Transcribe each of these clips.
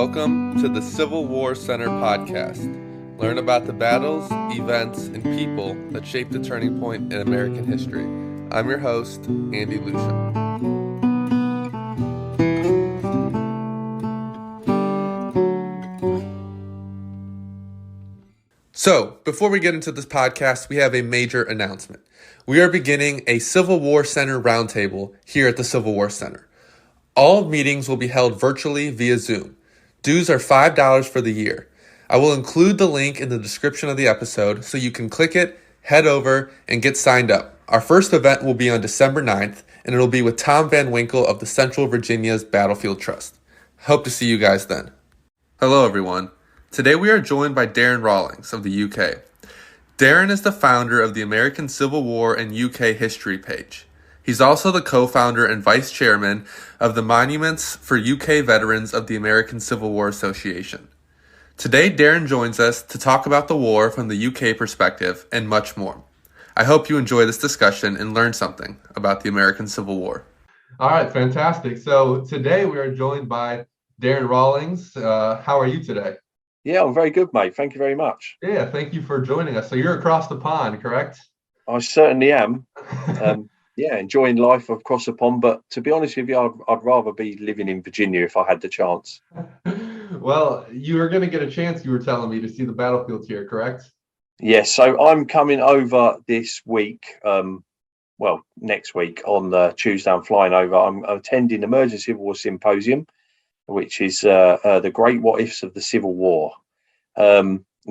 Welcome to the Civil War Center podcast. Learn about the battles, events, and people that shaped the turning point in American history. I'm your host, Andy Lucia. So, before we get into this podcast, we have a major announcement. We are beginning a Civil War Center roundtable here at the Civil War Center. All meetings will be held virtually via Zoom. Dues are $5 for the year. I will include the link in the description of the episode so you can click it, head over, and get signed up. Our first event will be on December 9th, and it'll be with Tom Van Winkle of the Central Virginia's Battlefield Trust. Hope to see you guys then. Hello, everyone. Today we are joined by Darren Rawlings of the UK. Darren is the founder of the American Civil War and UK History page. He's also the co-founder and vice chairman of the Monuments for UK Veterans of the American Civil War Association. Today, Darren joins us to talk about the war from the UK perspective and much more. I hope you enjoy this discussion and learn something about the American Civil War. All right, fantastic. So today we are joined by Darren Rawlings. How are you today? Yeah, I'm very good, mate. Thank you very much. Yeah, thank you for joining us. So you're across the pond, correct? I certainly am. Yeah, enjoying life across the pond. But to be honest with you, I'd rather be living in Virginia if I had the chance. Well, you were going to get a chance, you were telling me, to see the battlefield here, correct? Yes, so I'm coming over this week. Next week on the Tuesday, I'm flying over. I'm attending Emergency Civil War Symposium, which is the Great What Ifs of the Civil War.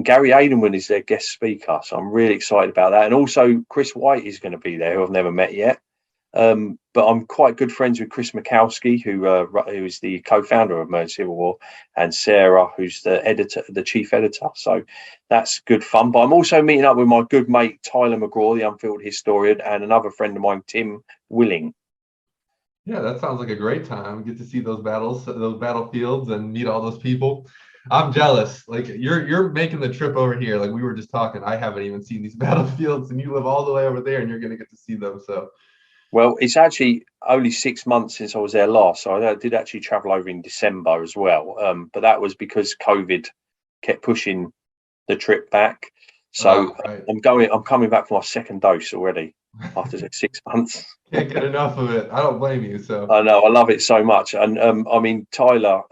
Gary Aidenman is their guest speaker, so I'm really excited about that. And also Chris White is going to be there, who I've never met yet. But I'm quite good friends with Chris Mikowski, who is the co-founder of Emergency Civil War, and Sarah, who's the chief editor. So that's good fun. But I'm also meeting up with my good mate Tyler McGraw, the Unfilled historian, and another friend of mine, Tim Willing. Yeah, that sounds like a great time. Get to see those battlefields, and meet all those people. I'm jealous. Like you're making the trip over here. Like we were just talking, I haven't even seen these battlefields, and you live all the way over there, and you're going to get to see them. So, well, it's actually only 6 months since I was there last, so I did actually travel over in December as well. But that was because COVID kept pushing the trip back. So right. I'm coming back for my second dose already after 6 months. Can't get enough of it. I don't blame you. So I know, I love it so much, and I mean Tyler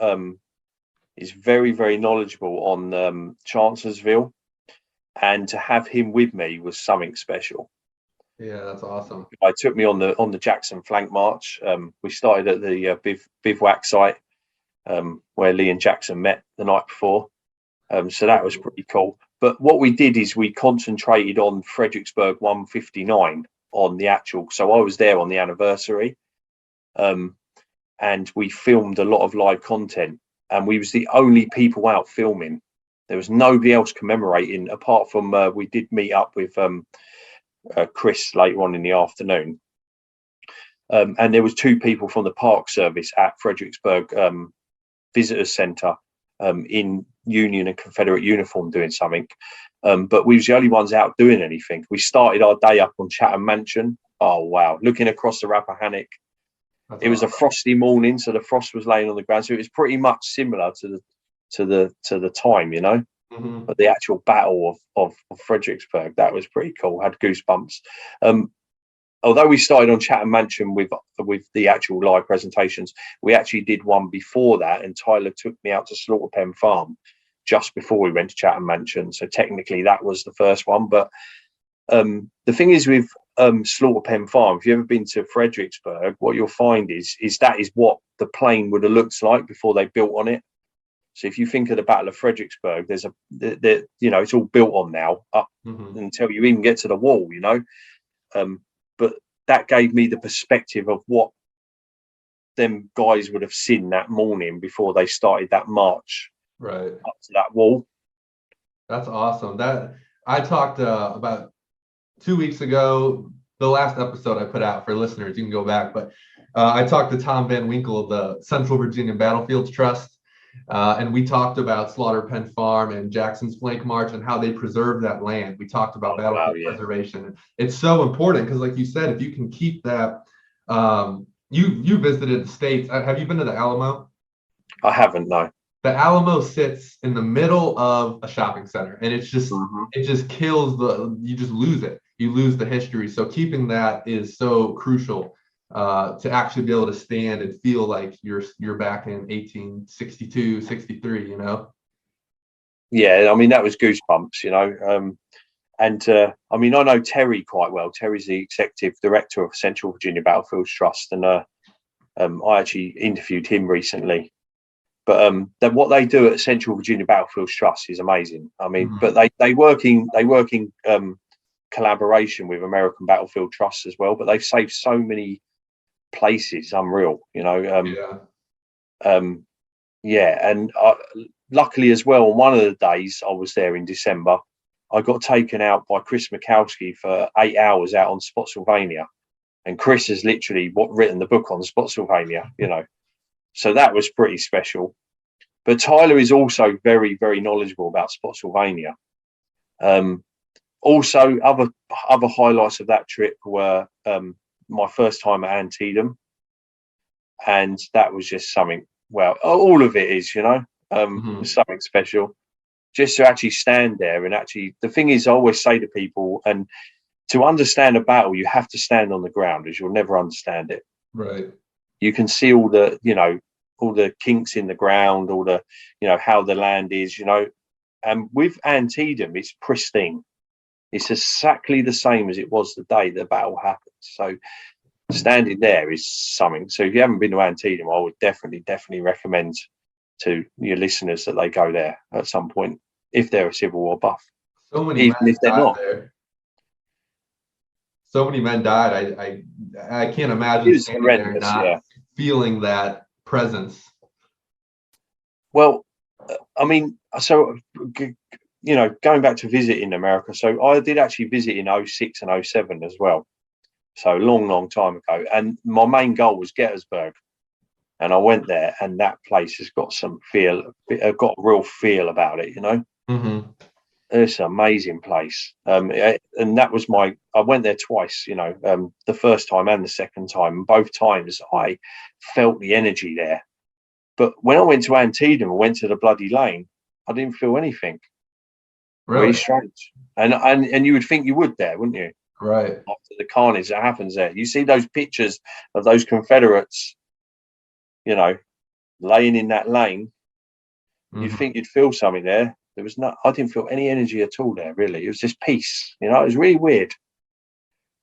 is very, very knowledgeable on Chancellorsville, and to have him with me was something special. Yeah, that's awesome. I took me on the Jackson flank march. We started at the bivouac site where Lee and Jackson met the night before. So that was pretty cool. But what we did is we concentrated on Fredericksburg 159 on the actual. So I was there on the anniversary, and we filmed a lot of live content. And we was the only people out filming. There was nobody else commemorating, apart from we did meet up with Chris later on in the afternoon. And there was 2 people from the Park Service at Fredericksburg Visitors Centre in Union and Confederate uniform doing something. But we was the only ones out doing anything. We started our day up on Chatham Mansion. Oh, wow. Looking across the Rappahannock. It was a frosty morning, so the frost was laying on the ground. So it was pretty much similar to the time, you know. Mm-hmm. But the actual battle of Fredericksburg, that was pretty cool. Had goosebumps. Although we started on Chatham Mansion with the actual live presentations, we actually did one before that, and Tyler took me out to Slaughter Pen Farm just before we went to Chatham Mansion. So technically that was the first one. But the thing is with Slaughter Pen Farm, if you've ever been to Fredericksburg, what you'll find is that is what the plain would have looked like before they built on it. So if you think of the Battle of Fredericksburg, there's it's all built on now up until you even get to the wall, you know. But that gave me the perspective of what them guys would have seen that morning before they started that march right up to that wall. That's awesome. That I talked about 2 weeks ago, the last episode I put out for listeners, you can go back, but I talked to Tom Van Winkle of the Central Virginia Battlefields Trust, and we talked about Slaughter Pen Farm and Jackson's Flank March and how they preserve that land. We talked about battlefield preservation. It's so important because, like you said, if you can keep that, you visited the States. Have you been to the Alamo? I haven't, no. the Alamo sits in the middle of a shopping center, and it just kills you just lose it. You lose the history. So keeping that is so crucial to actually be able to stand and feel like you're back in 1862, 63, you know? Yeah, I mean, that was goosebumps, you know. And I mean, I know Terry quite well. Terry's the executive director of Central Virginia Battlefields Trust, and I actually interviewed him recently. But what they do at Central Virginia Battlefields Trust is amazing. I mean, but they work in collaboration with American Battlefield Trust as well. But they've saved so many places, unreal, you know. Yeah, and luckily as well, on one of the days I was there in December, I got taken out by Chris Mikowski for 8 hours out on Spotsylvania, and Chris has literally written the book on Spotsylvania, you know. So that was pretty special. But Tyler is also very, very knowledgeable about Spotsylvania. Also, other highlights of that trip were my first time at Antietam, and that was just something. Well, all of it is, you know, something special. Just to actually stand there and actually, the thing is, I always say to people, and to understand a battle, you have to stand on the ground, as you'll never understand it. Right. You can see all the, you know, all the kinks in the ground, all the, you know, how the land is, you know. And with Antietam, it's pristine. It's exactly the same as it was the day the battle happened. So standing there is something. So if you haven't been to Antietam, I would definitely recommend to your listeners that they go there at some point if they're a Civil War buff. So many even men if they're died not. there. So many men died. I can't imagine standing there and not feeling that presence. Well, I mean, so, you know, going back to visiting America, so I did actually visit in 06 and 07 as well. So long time ago. And my main goal was Gettysburg. And I went there, and that place has got some got a real feel about it, you know. It's an amazing place. And that was I went there twice, you know, the first time and the second time. And both times I felt the energy there. But when I went to Antietam and went to the bloody lane, I didn't feel anything. Really strange. And you would think you would there, wouldn't you? Right. After the carnage that happens there. You see those pictures of those Confederates, you know, laying in that lane. You'd think you'd feel something there. There was I didn't feel any energy at all there, really. It was just peace. You know, it was really weird.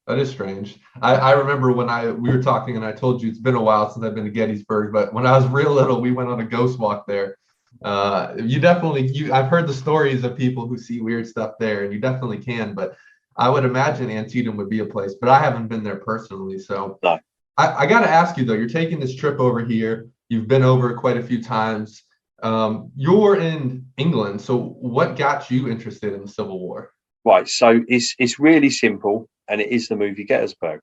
That is strange. I remember when we were talking, and I told you it's been a while since I've been to Gettysburg, but when I was real little, we went on a ghost walk there. I've heard the stories of people who see weird stuff there, and you definitely can, but I would imagine Antietam would be a place, but I haven't been there personally. So no. I got to ask you though, you're taking this trip over here. You've been over quite a few times. You're in England, so what got you interested in the Civil War? Right, so it's really simple, and it is the movie Gettysburg.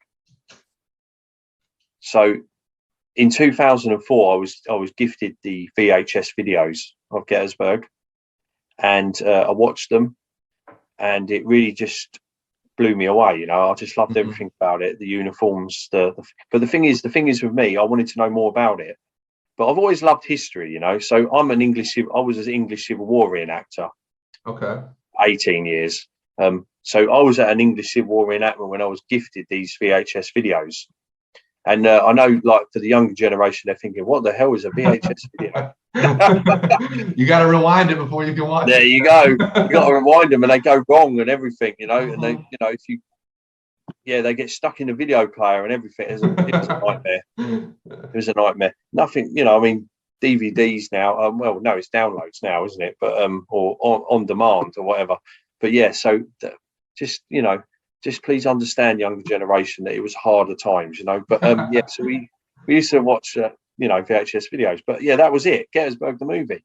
So in 2004, I was gifted the VHS videos of Gettysburg, and I watched them, and it really just blew me away. You know, I just loved everything about it, the uniforms, but the thing is with me, I wanted to know more about it. But I've always loved history, you know. So I was an English Civil War reenactor. Okay. 18 years. So I was at an English Civil War reenactment when I was gifted these VHS videos. And I know, like, for the younger generation, they're thinking, what the hell is a VHS video? You got to rewind it before you can watch it. There you go. You got to rewind them, and they go wrong and everything, you know. And they, you know, they get stuck in the video player and everything. It was a nightmare. It was a nightmare. Nothing, you know. I mean, DVDs now. Well, no, it's downloads now, isn't it? But or on demand or whatever. But yeah, so just, you know, just please understand, younger generation, that it was harder times, you know. But yeah, so we used to watch, you know, VHS videos. But yeah, that was it. Gettysburg the movie.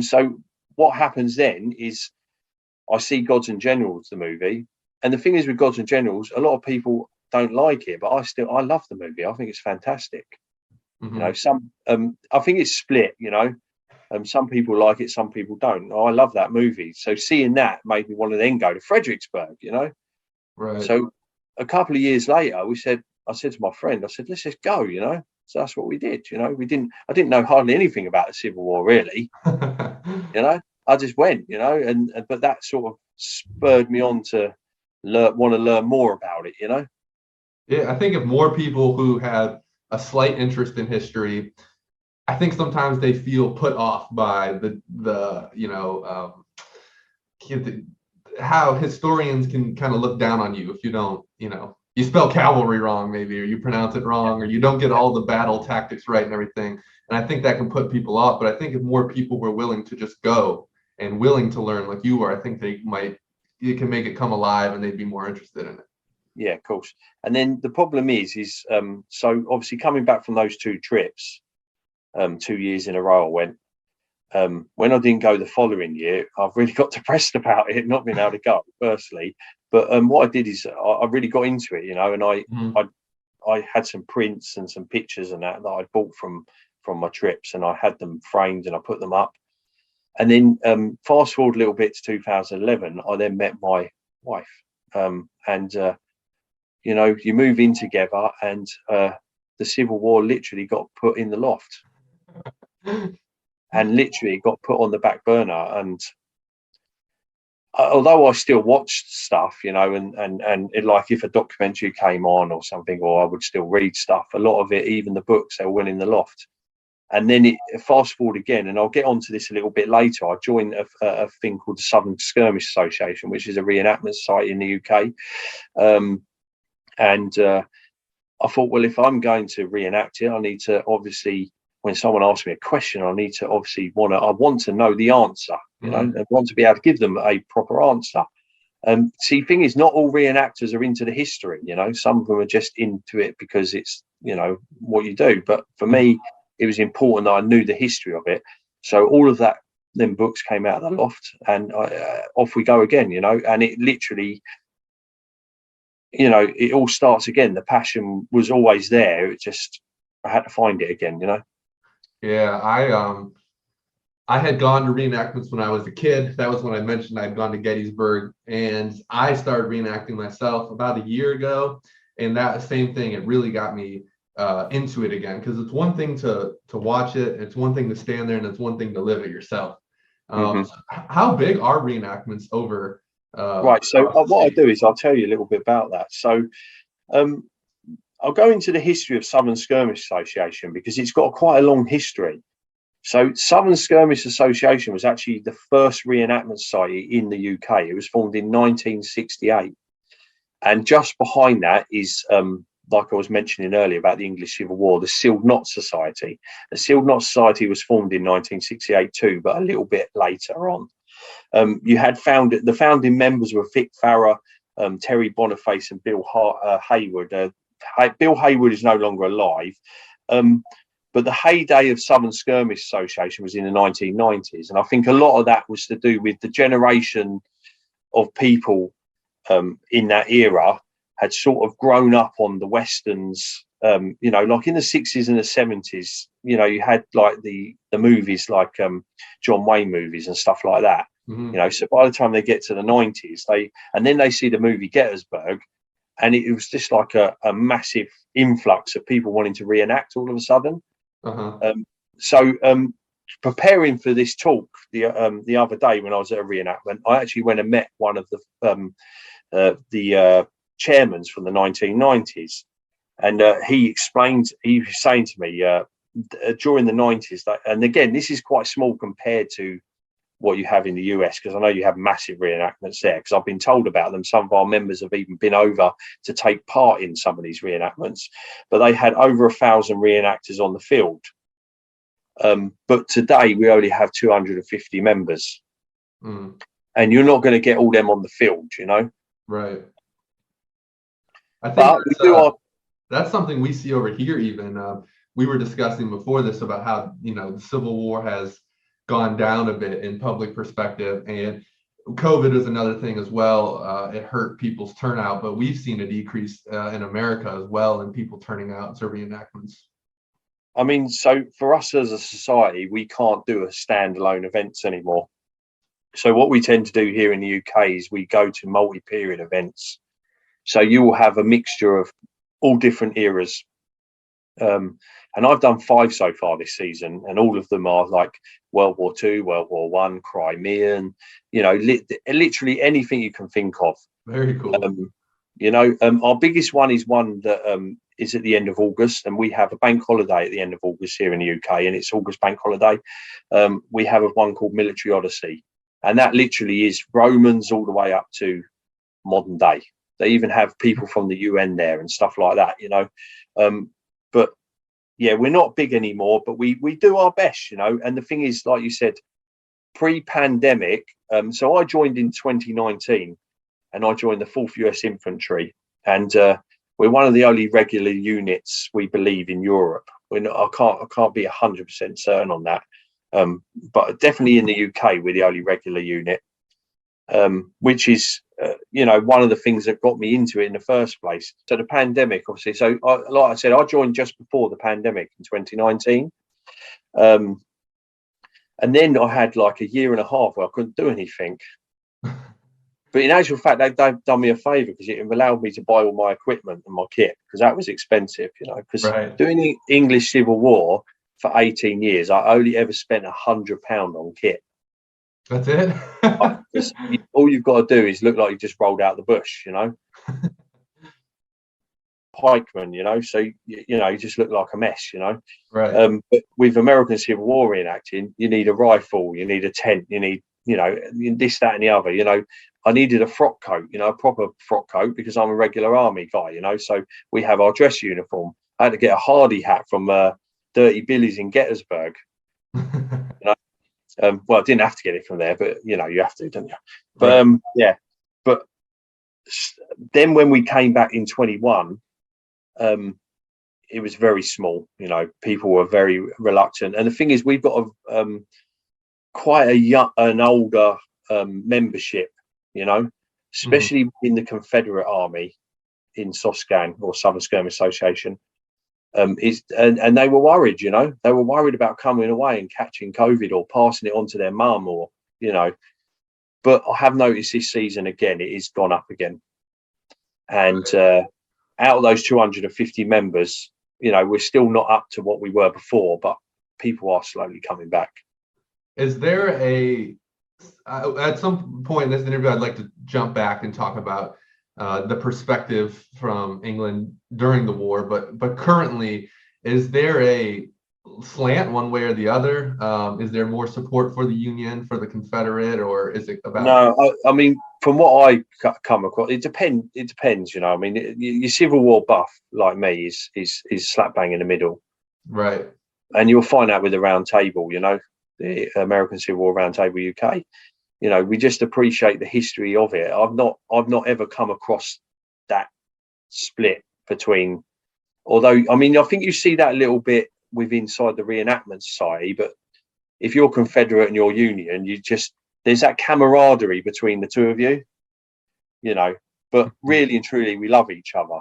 So what happens then is I see Gods and Generals the movie, and the thing is with Gods and Generals, a lot of people don't like it, but I love the movie. I think it's fantastic. You know, I think it's split. You know, some people like it, some people don't. I love that movie. So seeing that made me want to then go to Fredericksburg. You know, right. So a couple of years later, I said to my friend, I said, let's just go. You know, So that's what we did. I didn't know hardly anything about the Civil War, really. I just went, but that sort of spurred me on to want to learn more about it. Yeah, I think if more people who had a slight interest in history, I think sometimes they feel put off by how historians can kind of look down on you if you don't, you spell cavalry wrong maybe, or you pronounce it wrong, or you don't get all the battle tactics right and everything. And I think that can put people off. But I think if more people were willing to just go and willing to learn like you were, I think it can make it come alive and they'd be more interested in it. Yeah, of course. And then the problem is so obviously coming back from those two trips, 2 years in a row I went. When I didn't go the following year, I've really got depressed about it, not being able to go, firstly. But what I did is I really got into it, and I had some prints and some pictures and that I bought from my trips, and I had them framed and I put them up. And then fast forward a little bit to 2011, I then met my wife, and you move in together, and the Civil War literally got put in the loft. And literally got put on the back burner. And although I still watched stuff, and like if a documentary came on or something, or I would still read stuff, a lot of it, even the books, they were in the loft. And then fast forward again, and I'll get onto this a little bit later. I joined a thing called the Southern Skirmish Association, which is a reenactment site in the UK. And I thought, well, if I'm going to reenact it, I need to obviously, when someone asks me a question, I need to obviously I want to know the answer, and want to be able to give them a proper answer. See, thing is, not all reenactors are into the history, some of them are just into it because it's, what you do. But for me, it was important that I knew the history of it. So all of that, then books came out of the loft, and off we go again, and it literally, it all starts again. The passion was always there. It just, I had to find it again, Yeah, I had gone to reenactments when I was a kid. That was when I mentioned I'd gone to Gettysburg, and I started reenacting myself about a year ago. And that same thing, it really got me into it again, because it's one thing to watch it, it's one thing to stand there, and it's one thing to live it yourself. How big are reenactments over? Right. So what I do is I'll tell you a little bit about that. So I'll go into the history of Southern Skirmish Association because it's got quite a long history. So Southern Skirmish Association was actually the first reenactment society in the UK. It was formed in 1968. And just behind that is, like I was mentioning earlier about the English Civil War, the Sealed Knot Society. The Sealed Knot Society was formed in 1968 too, but a little bit later on. You had the founding members were Vic Farrer, Terry Boniface and Bill Hayward. Bill Hayward is no longer alive, but the heyday of Southern Skirmish Association was in the 1990s, and I think a lot of that was to do with the generation of people in that era had sort of grown up on the westerns, like in the 60s and the 70s. You had like the movies like John Wayne movies and stuff like that. So by the time they get to the 90s, they see the movie Gettysburg. And it was just like a massive influx of people wanting to reenact all of a sudden. So preparing for this talk the other day when I was at a reenactment, I actually went and met one of the chairmen from the 1990s. And he was saying to me during the 90s, and again, this is quite small compared to what you have in the US, because I know you have massive reenactments there, because I've been told about them. Some of our members have even been over to take part in some of these reenactments, but they had over 1,000 reenactors on the field. But today we only have 250 members, and you're not going to get all them on the field, Right. I think that's something we see over here. Even we were discussing before this about how the Civil War has gone down a bit in public perspective, and COVID is another thing as well. It hurt people's turnout, but we've seen a decrease in America as well in people turning out to reenactments. I mean, so for us as a society, we can't do a standalone events anymore. So what we tend to do here in the UK is we go to multi-period events. So you will have a mixture of all different eras. And I've done 5 so far this season, and all of them are like World War II, World War One, Crimean, literally anything you can think of. Very cool. Our biggest one is one that is at the end of August, and we have a bank holiday at the end of August here in the UK, and it's August bank holiday. We have one called Military Odyssey, and that literally is Romans all the way up to modern day. They even have people from the UN there and stuff like that, but yeah, we're not big anymore, but we do our best, and the thing is, like you said, pre-pandemic, so I joined in 2019, and I joined the 4th US Infantry, and we're one of the only regular units, we believe, in Europe. I can't be 100% certain on that, but definitely in the UK we're the only regular unit, which is one of the things that got me into it in the first place. So the pandemic, obviously, like I said, I joined just before the pandemic in 2019, and then I had like a year and a half where I couldn't do anything. But in actual fact, they've done me a favour, because it allowed me to buy all my equipment and my kit, because that was expensive, because doing the English Civil War for 18 years, I only ever spent £100 on kit. That's it? All you've got to do is look like you just rolled out the bush, pikeman, so, you just look like a mess, Right. But with American Civil War reenacting, you need a rifle, you need a tent, you need, this, that and the other, I needed a frock coat, a proper frock coat, because I'm a regular army guy, so we have our dress uniform. I had to get a Hardy hat from Dirty Billy's in Gettysburg. Well, I didn't have to get it from there, but you have to, don't you? But right. But then when we came back in 21, it was very small. People were very reluctant, and the thing is, we've got quite an older membership, especially in the Confederate Army in SOSCAN, or Southern Skirmish Association. And they were worried, they were worried about coming away and catching COVID or passing it on to their mum, or but I have noticed this season again, it has gone up again, and out of those 250 members, we're still not up to what we were before, but people are slowly coming back. Is there at some point in this interview, I'd like to jump back and talk about the perspective from England during the war, but currently, is there a slant one way or the other? Is there more support for the Union, for the Confederate, or is it about? No, I mean, from what I come across, it depends. I mean, your Civil War buff like me is slap bang in the middle, right? And you'll find out with the Round Table, the American Civil War Round Table UK. We just appreciate the history of it. I've not ever come across that split between, although, I mean, I think you see that a little bit with inside the Reenactment Society, but if you're Confederate and you're Union, there's that camaraderie between the two of you, but really and truly, we love each other,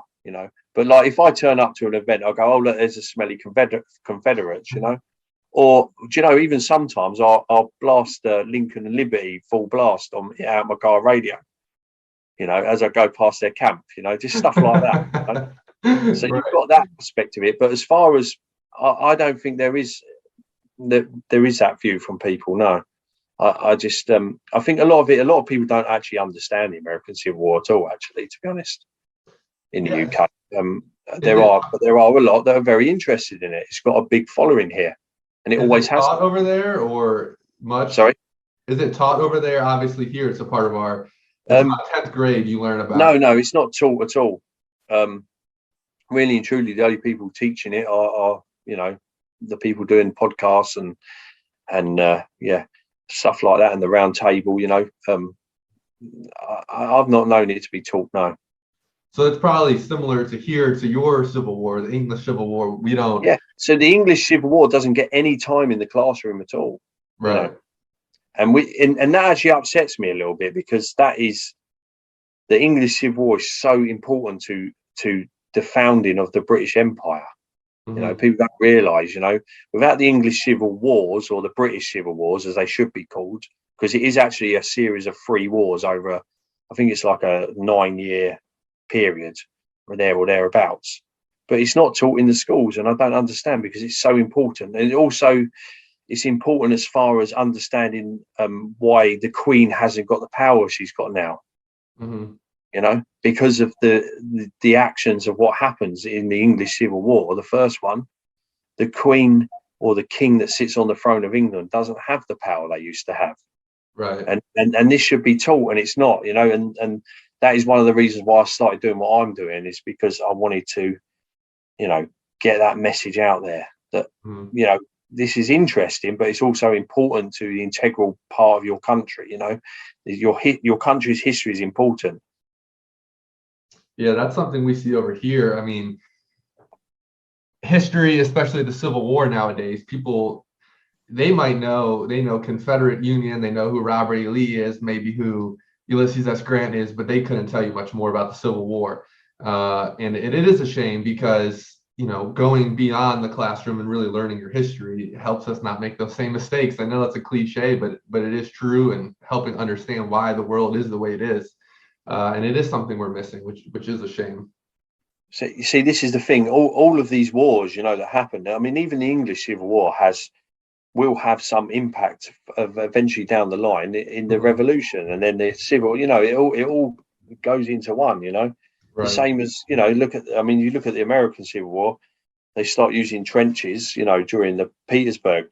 but like, if I turn up to an event, I'll go, oh, look, there's a smelly Confederates, Or, even sometimes I'll blast Lincoln and Liberty full blast out my car radio, as I go past their camp, just stuff like that. So You've got that perspective of it. But as far as, I don't think there is that view from people, no. I just, I think a lot of people don't actually understand the American Civil War at all, actually, to be honest, in the UK. There are a lot that are very interested in it. It's got a big following here. And it always has. Taught over there, or much? Sorry? Is it taught over there? Obviously, here it's a part of our 10th grade. You learn about. No, it's not taught at all. Really and truly, the only people teaching it are the people doing podcasts and stuff like that, and the Round Table. I've not known it to be taught. No. So it's probably similar to your Civil War, the English Civil War. We don't. Yeah. So the English Civil War doesn't get any time in the classroom at all. Right. And and that actually upsets me a little bit, because that is, the English Civil War is so important to the founding of the British Empire. Mm-hmm. People don't realise, without the English Civil Wars, or the British Civil Wars, as they should be called, because it is actually a series of 3 wars over, I think it's like a 9-year period, or thereabouts. but it's not taught in the schools, and I don't understand because it's so important. And also, it's important as far as understanding why the Queen hasn't got the power she's got now. Mm-hmm. You know, because of the actions of what happens in the English Civil War, the first one, the Queen or the King that sits on the throne of England doesn't have the power they used to have. Right. And this should be taught, and it's not, you know, and that is one of the reasons why I started doing what I'm doing, is because I wanted to, you know, get that message out there that, you know, this is interesting, but it's also important to the integral part of your country. You know, your country's history is important. Yeah, that's something we see over here. I mean, history, especially the Civil War nowadays, people, they know Confederate Union, they know who Robert E. Lee is, maybe who Ulysses S. Grant is, but they couldn't tell you much more about the Civil War. And it is a shame because, you know, going beyond the classroom and really learning your history helps us not make those same mistakes. I know that's a cliche, but it is true, and helping understand why the world is the way it is. And it is something we're missing, which is a shame. So you see, this is the thing. All of these wars, you know, that happened. I mean, even the English Civil War will have some impact of eventually down the line in the Revolution, and then the Civil. You know, it all goes into one. You know, Right. the same as, you know, you look at the American Civil War. They start using trenches, you know, during the Petersburg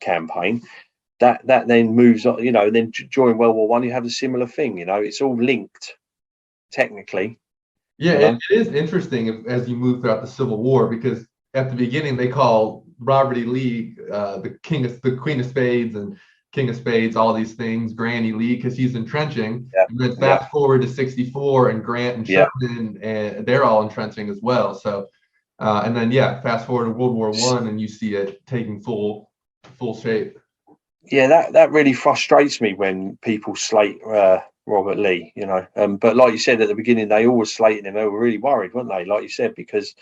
campaign. That then moves on, you know. And then during World War One, you have a similar thing. You know, it's all linked technically. Yeah, You know? it is interesting as you move throughout the Civil War, because at the beginning they call Robert E. Lee the Queen of Spades and King of Spades, all these things, Granny Lee, because he's entrenching. Yeah. And then fast forward to 64, and Grant and Sherman, and they're all entrenching as well. So, and then fast forward to World War I, and you see it taking full shape. Yeah, that really frustrates me when people slate Robert Lee, you know. But like you said at the beginning, they always slated him. They were really worried, weren't they? Like you said, because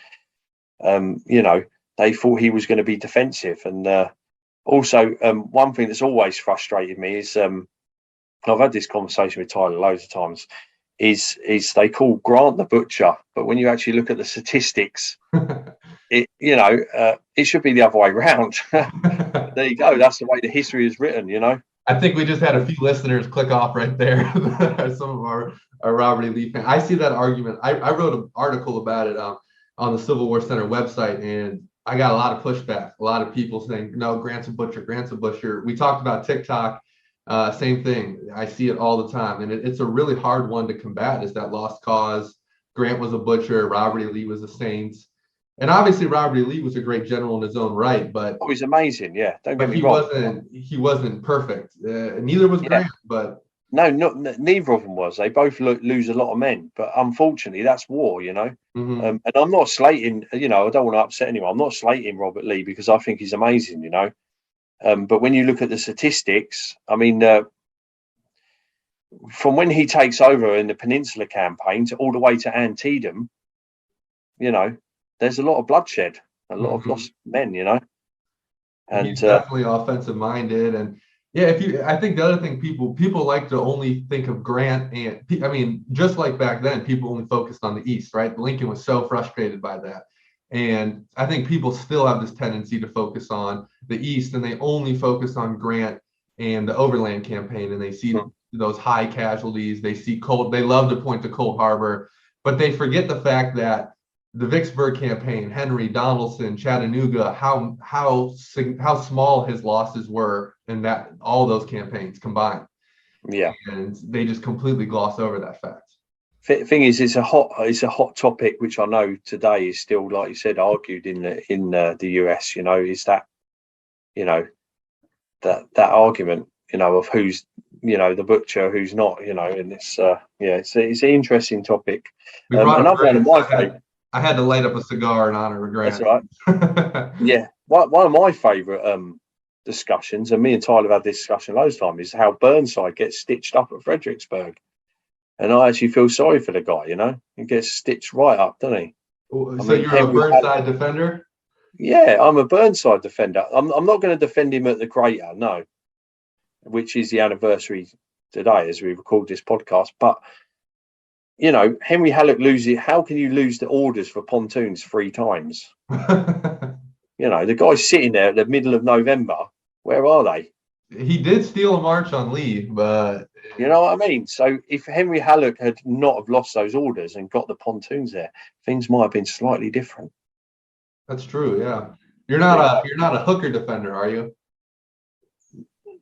you know, they thought he was going to be defensive. And also, one thing that's always frustrated me is, I've had this conversation with Tyler loads of times, is they call Grant the butcher, but when you actually look at the statistics, it should be the other way around. There you go. That's the way the history is written, you know. I think we just had a few listeners click off right there. Some of our Robert E. Lee fans. I see that argument. I wrote an article about it on the Civil War Center website, and I got a lot of pushback. A lot of people saying, no, Grant's a butcher, Grant's a butcher. We talked about TikTok. Same thing. I see it all the time. And it's a really hard one to combat, is that lost cause. Grant was a butcher. Robert E. Lee was a saint. And obviously, Robert E. Lee was a great general in his own right, but he's amazing. Yeah, don't get me wrong. He wasn't perfect. Neither was Grant, but neither of them was. They both lose a lot of men, but unfortunately, that's war, you know. And I'm not slating, you know, I don't want to upset anyone. I'm not slating Robert Lee because I think he's amazing, you know. But when you look at the statistics, I mean, from when he takes over in the Peninsula campaign to all the way to Antietam, you know, there's a lot of bloodshed, a lot of lost men, you know. And he's definitely offensive minded. And I think the other thing, people like to only think of Grant, and I mean, just like back then, people only focused on the East, right? Lincoln was so frustrated by that. And I think people still have this tendency to focus on the East, and they only focus on Grant and the Overland Campaign, and they see those high casualties. They see they love to point to Cold Harbor, but they forget the fact that the Vicksburg Campaign, Henry, Donelson, Chattanooga, how small his losses were in that, all those campaigns combined. Yeah, and they just completely gloss over that fact. Thing is, it's a hot topic, which I know today is still, like you said, argued in the US. You know, is that, you know, that argument, you know, of who's, you know, the butcher, who's not, you know, and it's it's an interesting topic. Another one of my favorite. I had to light up a cigar in honor of Grant. That's right. Yeah, one of my favorite discussions, and me and Tyler have had this discussion loads of times, is how Burnside gets stitched up at Fredericksburg. And I actually feel sorry for the guy, you know. He gets stitched right up, doesn't he? So you're a Burnside defender? Yeah, I'm a Burnside defender. I'm not going to defend him at the Greater, no, which is the anniversary today as we record this podcast. But, you know, Henry Halleck loses. How can you lose the orders for pontoons 3 times? You know, the guy's sitting there at the middle of November. Where are they? He did steal a march on Lee, but you know what I mean? So if Henry Halleck had not have lost those orders and got the pontoons there, things might have been slightly different. That's true. Yeah, you're not a Hooker defender, are you?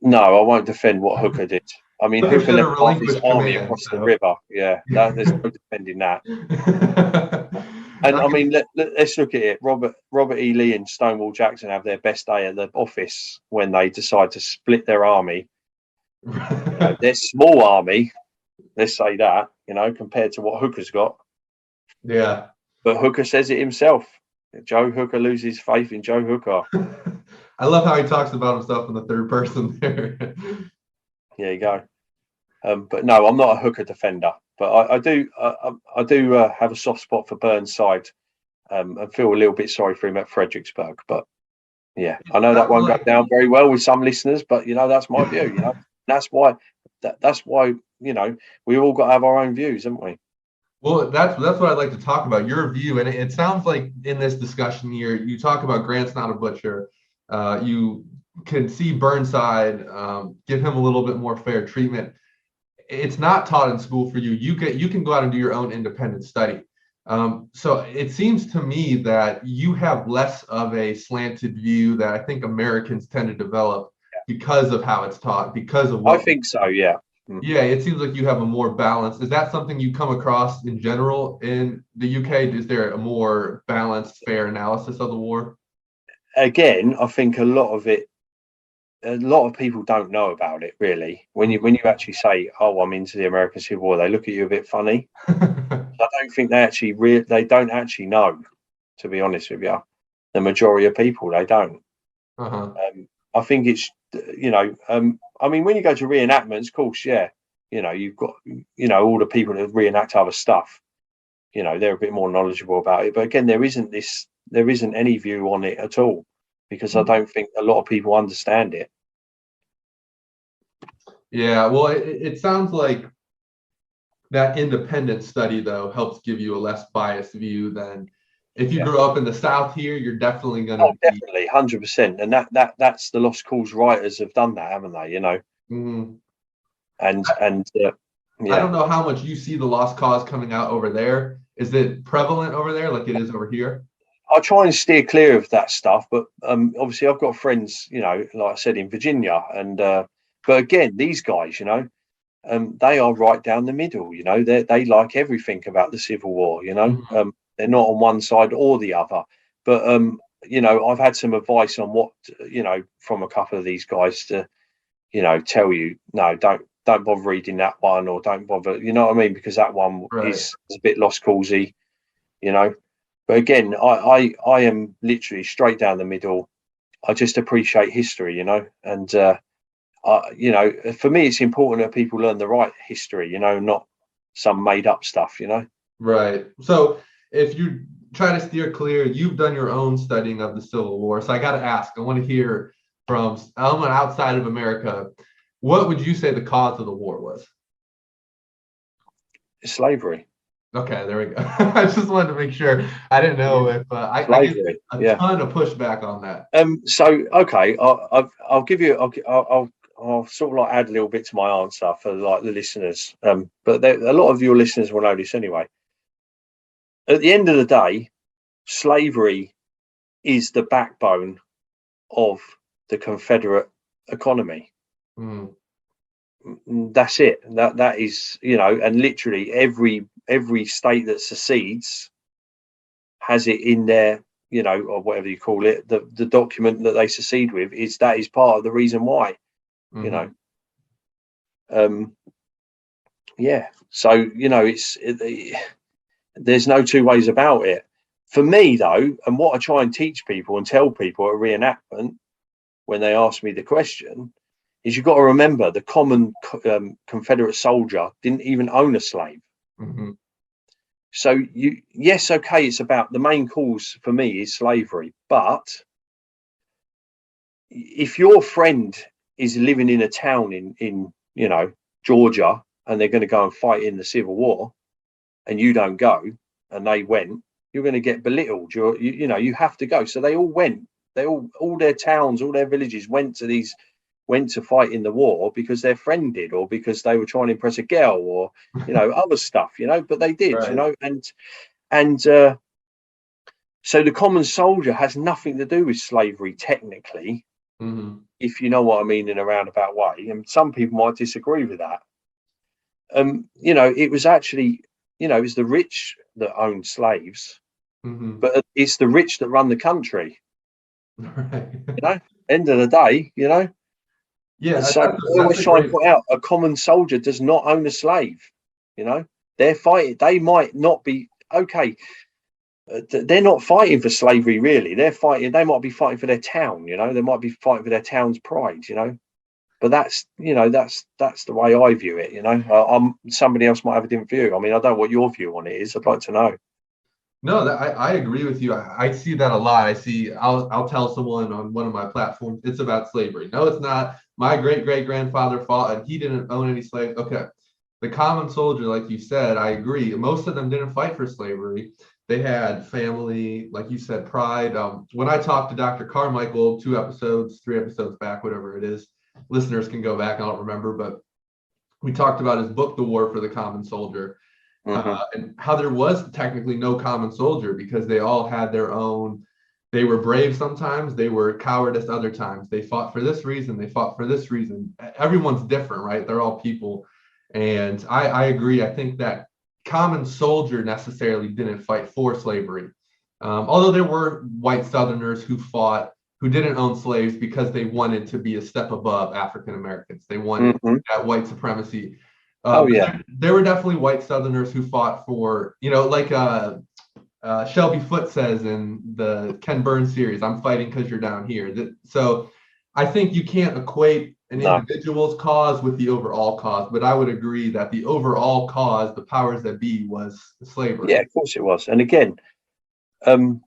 No, I won't defend what Hooker did. I mean, Hooker Hooker should have left half his relinquished army command. across the So. river. Yeah, there's no defending that. And I mean, let's look at it. Robert E. Lee and Stonewall Jackson have their best day at the office when they decide to split their army. Their small army, let's say that, compared to what Hooker's got. Yeah. But Hooker says it himself. Joe Hooker loses faith in Joe Hooker. I love how he talks about himself in the third person there. There you go. But no, I'm not a Hooker defender. But I do have a soft spot for Burnside, and feel a little bit sorry for him at Fredericksburg. But yeah, I know that won't go down very well with some listeners. But that's my view. That's why we all got to have our own views, haven't we? Well, that's what I'd like to talk about, your view. And it sounds like in this discussion here, you talk about Grant's not a butcher. You can see Burnside, give him a little bit more fair treatment. It's not taught in school for you. You can go out and do your own independent study. So it seems to me that you have less of a slanted view that I think Americans tend to develop because of how it's taught, because of what I think so, yeah. Yeah, it seems like you have a more balanced. Is that something you come across in general in the UK? Is there a more balanced, fair analysis of the war? Again, I think a lot of people don't know about it, really. When you actually say, "Oh, I'm into the American Civil War," they look at you a bit funny. I don't think they don't actually know. To be honest with you, the majority of people, they don't. Uh-huh. I think it's I mean, when you go to reenactments, of course, yeah, you've got all the people that reenact other stuff. They're a bit more knowledgeable about it. But again, there isn't any view on it at all, because I don't think a lot of people understand it. Yeah, well, it sounds like that independent study, though, helps give you a less biased view than if you grew up in the South here. You're definitely going to definitely 100%, and that's the Lost Cause writers have done that, haven't they? Mm-hmm. And I don't know how much you see the Lost Cause coming out over there. Is it prevalent over there like it is over here? I try and steer clear of that stuff, but obviously I've got friends, like I said, in Virginia, and but again, these guys, they are right down the middle. They like everything about the Civil War. Mm-hmm. They're not on one side or the other. But I've had some advice on what from a couple of these guys to tell you, no, don't bother reading that one, or don't bother. You know what I mean? Because that one is a bit lost causey. But again, I am literally straight down the middle. I just appreciate history, and for me, it's important that people learn the right history, not some made up stuff, Right. So if you try to steer clear, you've done your own studying of the Civil War. So I got to ask, I want to hear from someone outside of America, what would you say the cause of the war was? Slavery. Okay, there we go. I just wanted to make sure. I didn't know if I get a ton of pushback on that. So okay, I'll give you. I'll sort of like add a little bit to my answer for like the listeners. But a lot of your listeners will know this anyway. At the end of the day, slavery is the backbone of the Confederate economy. Mm. That's it. That is, and literally every state that secedes has it in their, or whatever you call it, the document that they secede with is part of the reason why. Mm-hmm. Yeah. So there's no two ways about it. For me, though, and what I try and teach people and tell people at reenactment when they ask me the question is, you've got to remember the common Confederate soldier didn't even own a slave. Mm-hmm. So okay, it's about the main cause for me is slavery, but if your friend is living in a town in Georgia and they're going to go and fight in the Civil War, and you don't go, and they went, you're going to get belittled. You have to go. So they all went. They all their towns, all their villages went to fight in the war because their friend did, or because they were trying to impress a girl, or other stuff. But they did. Right. And so the common soldier has nothing to do with slavery technically, if you know what I mean, in a roundabout way. And some people might disagree with that. It was actually, it was the rich that owned slaves, but it's the rich that run the country. Right. End of the day, Yeah, So I always try and point out, a common soldier does not own a slave. They're fighting. They might not be okay. They're not fighting for slavery, really. They're fighting. They might be fighting for their town. They might be fighting for their town's pride. But that's the way I view it. Somebody else might have a different view. I mean, I don't know what your view on it is. I'd like to know. No, I agree with you. I see that a lot. I'll tell someone on one of my platforms, it's about slavery. No, it's not. My great-great-grandfather fought and he didn't own any slaves. Okay. The common soldier, like you said, I agree. Most of them didn't fight for slavery. They had family, like you said, pride. When I talked to Dr. Carmichael 3 episodes back, whatever it is, listeners can go back. I don't remember, but we talked about his book, The War for the Common Soldier. And how there was technically no common soldier because they all had their own. They were brave sometimes, they were cowardice other times. They fought for this reason, they fought for this reason. Everyone's different, right? They're all people. And I agree. I think that common soldier necessarily didn't fight for slavery. Although there were white Southerners who didn't own slaves because they wanted to be a step above African Americans. They wanted that white supremacy. There were definitely white Southerners who fought for, like Shelby Foote says in the Ken Burns series, I'm fighting because you're down here. So I think you can't equate an individual's cause with the overall cause, but I would agree that the overall cause, the powers that be, was slavery. Yeah, of course it was. And again, and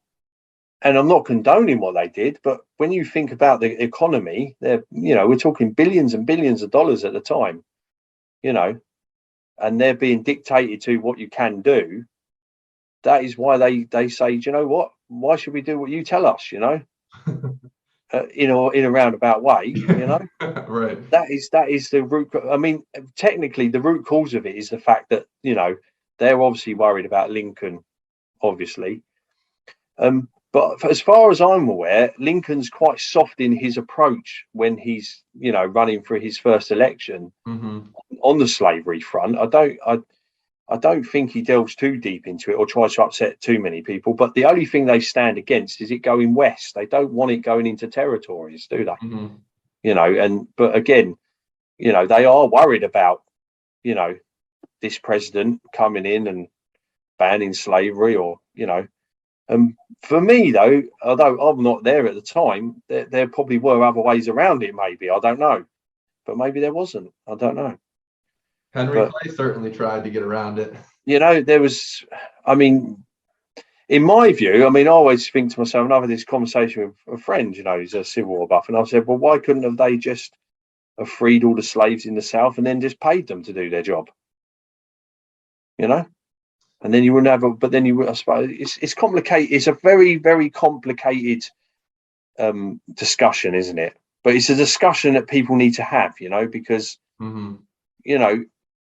I'm not condoning what they did, but when you think about the economy, we're talking billions and billions of dollars at the time, and they're being dictated to what you can do. That is why they say, do you know what? Why should we do what you tell us? In a roundabout way, Right. That is the root. I mean, technically, the root cause of it is the fact that they're obviously worried about Lincoln, obviously. But as far as I'm aware, Lincoln's quite soft in his approach when he's running for his first election on the slavery front. I don't think he delves too deep into it or tries to upset too many people. But the only thing they stand against is it going west. They don't want it going into territories, do they? But again, they are worried about this president coming in and banning slavery, or for me, though, although I'm not there at the time, there probably were other ways around it. Maybe, I don't know, but maybe there wasn't. I don't know. Henry Clay certainly tried to get around it. There was. I mean, in my view, I always think to myself, and I've had this conversation with a friend, who's a Civil War buff, and I said, well, why couldn't have they just have freed all the slaves in the South and then just paid them to do their job? And then you wouldn't have but then I suppose it's complicated. It's a very, very complicated discussion, isn't it? But it's a discussion that people need to have, because,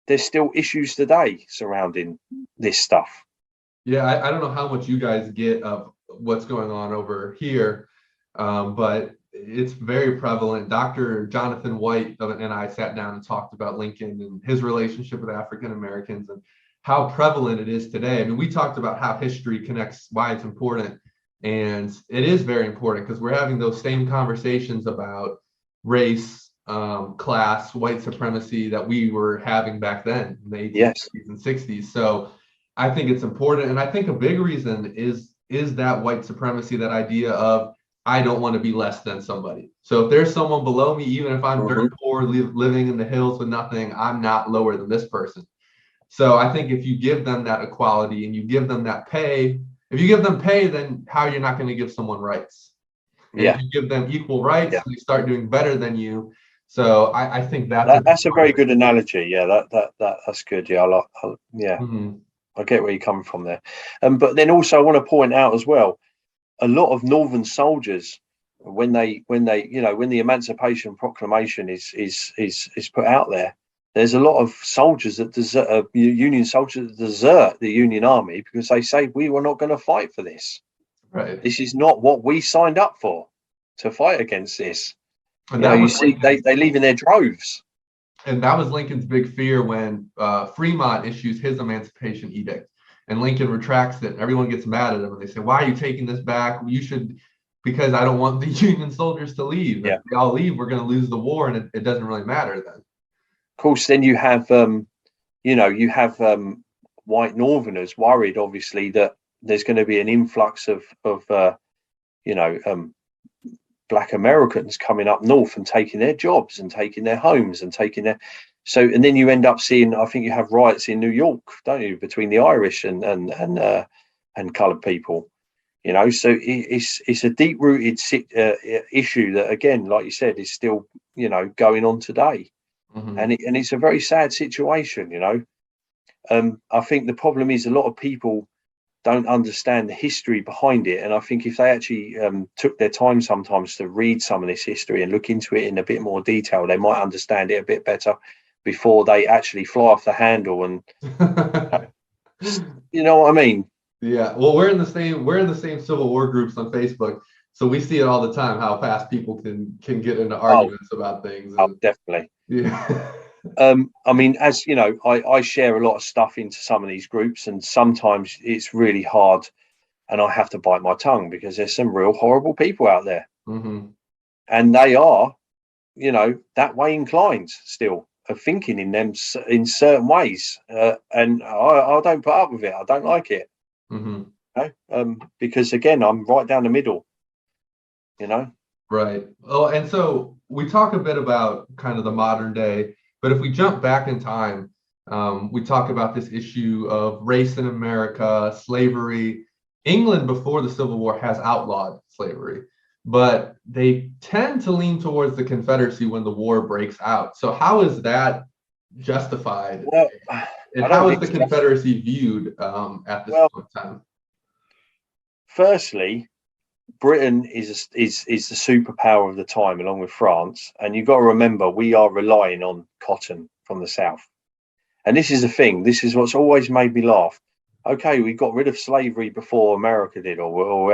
there's still issues today surrounding this stuff. Yeah, I don't know how much you guys get of what's going on over here, but it's very prevalent. Dr. Jonathan White and I sat down and talked about Lincoln and his relationship with African Americans and how prevalent it is today. We talked about how history connects, why it's important. And it is very important because we're having those same conversations about race, class, white supremacy that we were having back then in the 1850s and 60s. So I think it's important. And I think a big reason is that white supremacy, that idea of, I don't want to be less than somebody. So if there's someone below me, even if I'm dirt poor, living in the hills with nothing, I'm not lower than this person. So I think if you give them that equality and you give them that pay, if you give them pay, then how are you not going to give someone rights? And if you give them equal rights, they start doing better than you. So I think that's a very good analogy. Yeah, that's good. Yeah, I get where you're coming from there. But then also I want to point out as well, a lot of Northern soldiers, when the Emancipation Proclamation is put out there, there's a lot of soldiers that desert, Union soldiers that desert the Union Army because they say we were not going to fight for this. Right. This is not what we signed up for, to fight against this. And You see, they leave in their droves. And that was Lincoln's big fear when Fremont issues his Emancipation Edict, and Lincoln retracts it. Everyone gets mad at him, and they say, "Why are you taking this back? You should." Because I don't want the Union soldiers to leave. Yeah. If they all leave, we're going to lose the war, and it doesn't really matter then. Of course, then you have, white Northerners worried, obviously, that there's going to be an influx of Black Americans coming up north and taking their jobs and taking their homes and taking their. So, and then you end up seeing, I think you have riots in New York, don't you, between the Irish and coloured people. So it's a deep rooted issue that, again, like you said, is still going on today. Mm-hmm. And it's a very sad situation. I think the problem is a lot of people don't understand the history behind it, and I think if they actually took their time sometimes to read some of this history and look into it in a bit more detail, they might understand it a bit better before they actually fly off the handle. And you know what I mean? Yeah. Well, we're in the same Civil War groups on Facebook, so we see it all the time, how fast people can get into arguments about things. Oh, definitely. Yeah. I mean, as you know, I share a lot of stuff into some of these groups, and sometimes it's really hard, and I have to bite my tongue because there's some real horrible people out there, mm-hmm. and they are, that way inclined still of thinking in them in certain ways, and I don't put up with it. I don't like it, mm-hmm. Because again, I'm right down the middle, Right. Oh, and so we talk a bit about kind of the modern day. But if we jump back in time, we talk about this issue of race in America, slavery. England before the Civil War has outlawed slavery, but they tend to lean towards the Confederacy when the war breaks out. So how is that justified? Well, and how is the Confederacy viewed at this point in time? Firstly, Britain is the superpower of the time, along with France, and you've got to remember we are relying on cotton from the south. And this is the thing. This is what's always made me laugh. Okay, we got rid of slavery before America did, or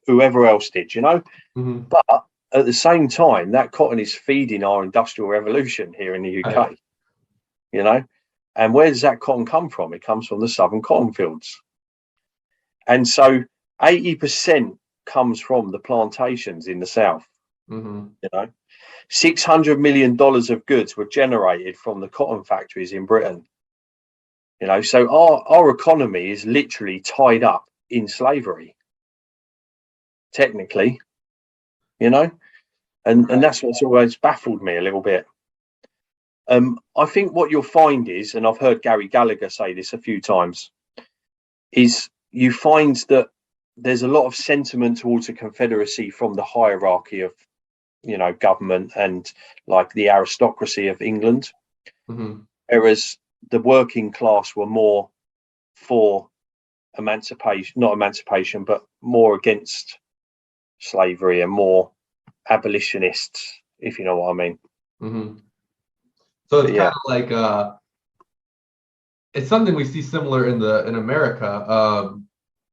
whoever else did, Mm-hmm. But at the same time, that cotton is feeding our industrial revolution here in the UK. And where does that cotton come from? It comes from the southern cotton fields, and so 80% comes from the plantations in the south. Mm-hmm. $600 million of goods were generated from the cotton factories in Britain. So our economy is literally tied up in slavery, technically, and that's what's always baffled me a little bit. I think what you'll find is, and I've heard Gary Gallagher say this a few times, is you find that there's a lot of sentiment towards the Confederacy from the hierarchy of, government and like the aristocracy of England, mm-hmm. whereas the working class were more for not emancipation, but more against slavery and more abolitionists, if you know what I mean. Mm-hmm. So it's kind of like it's something we see similar in America.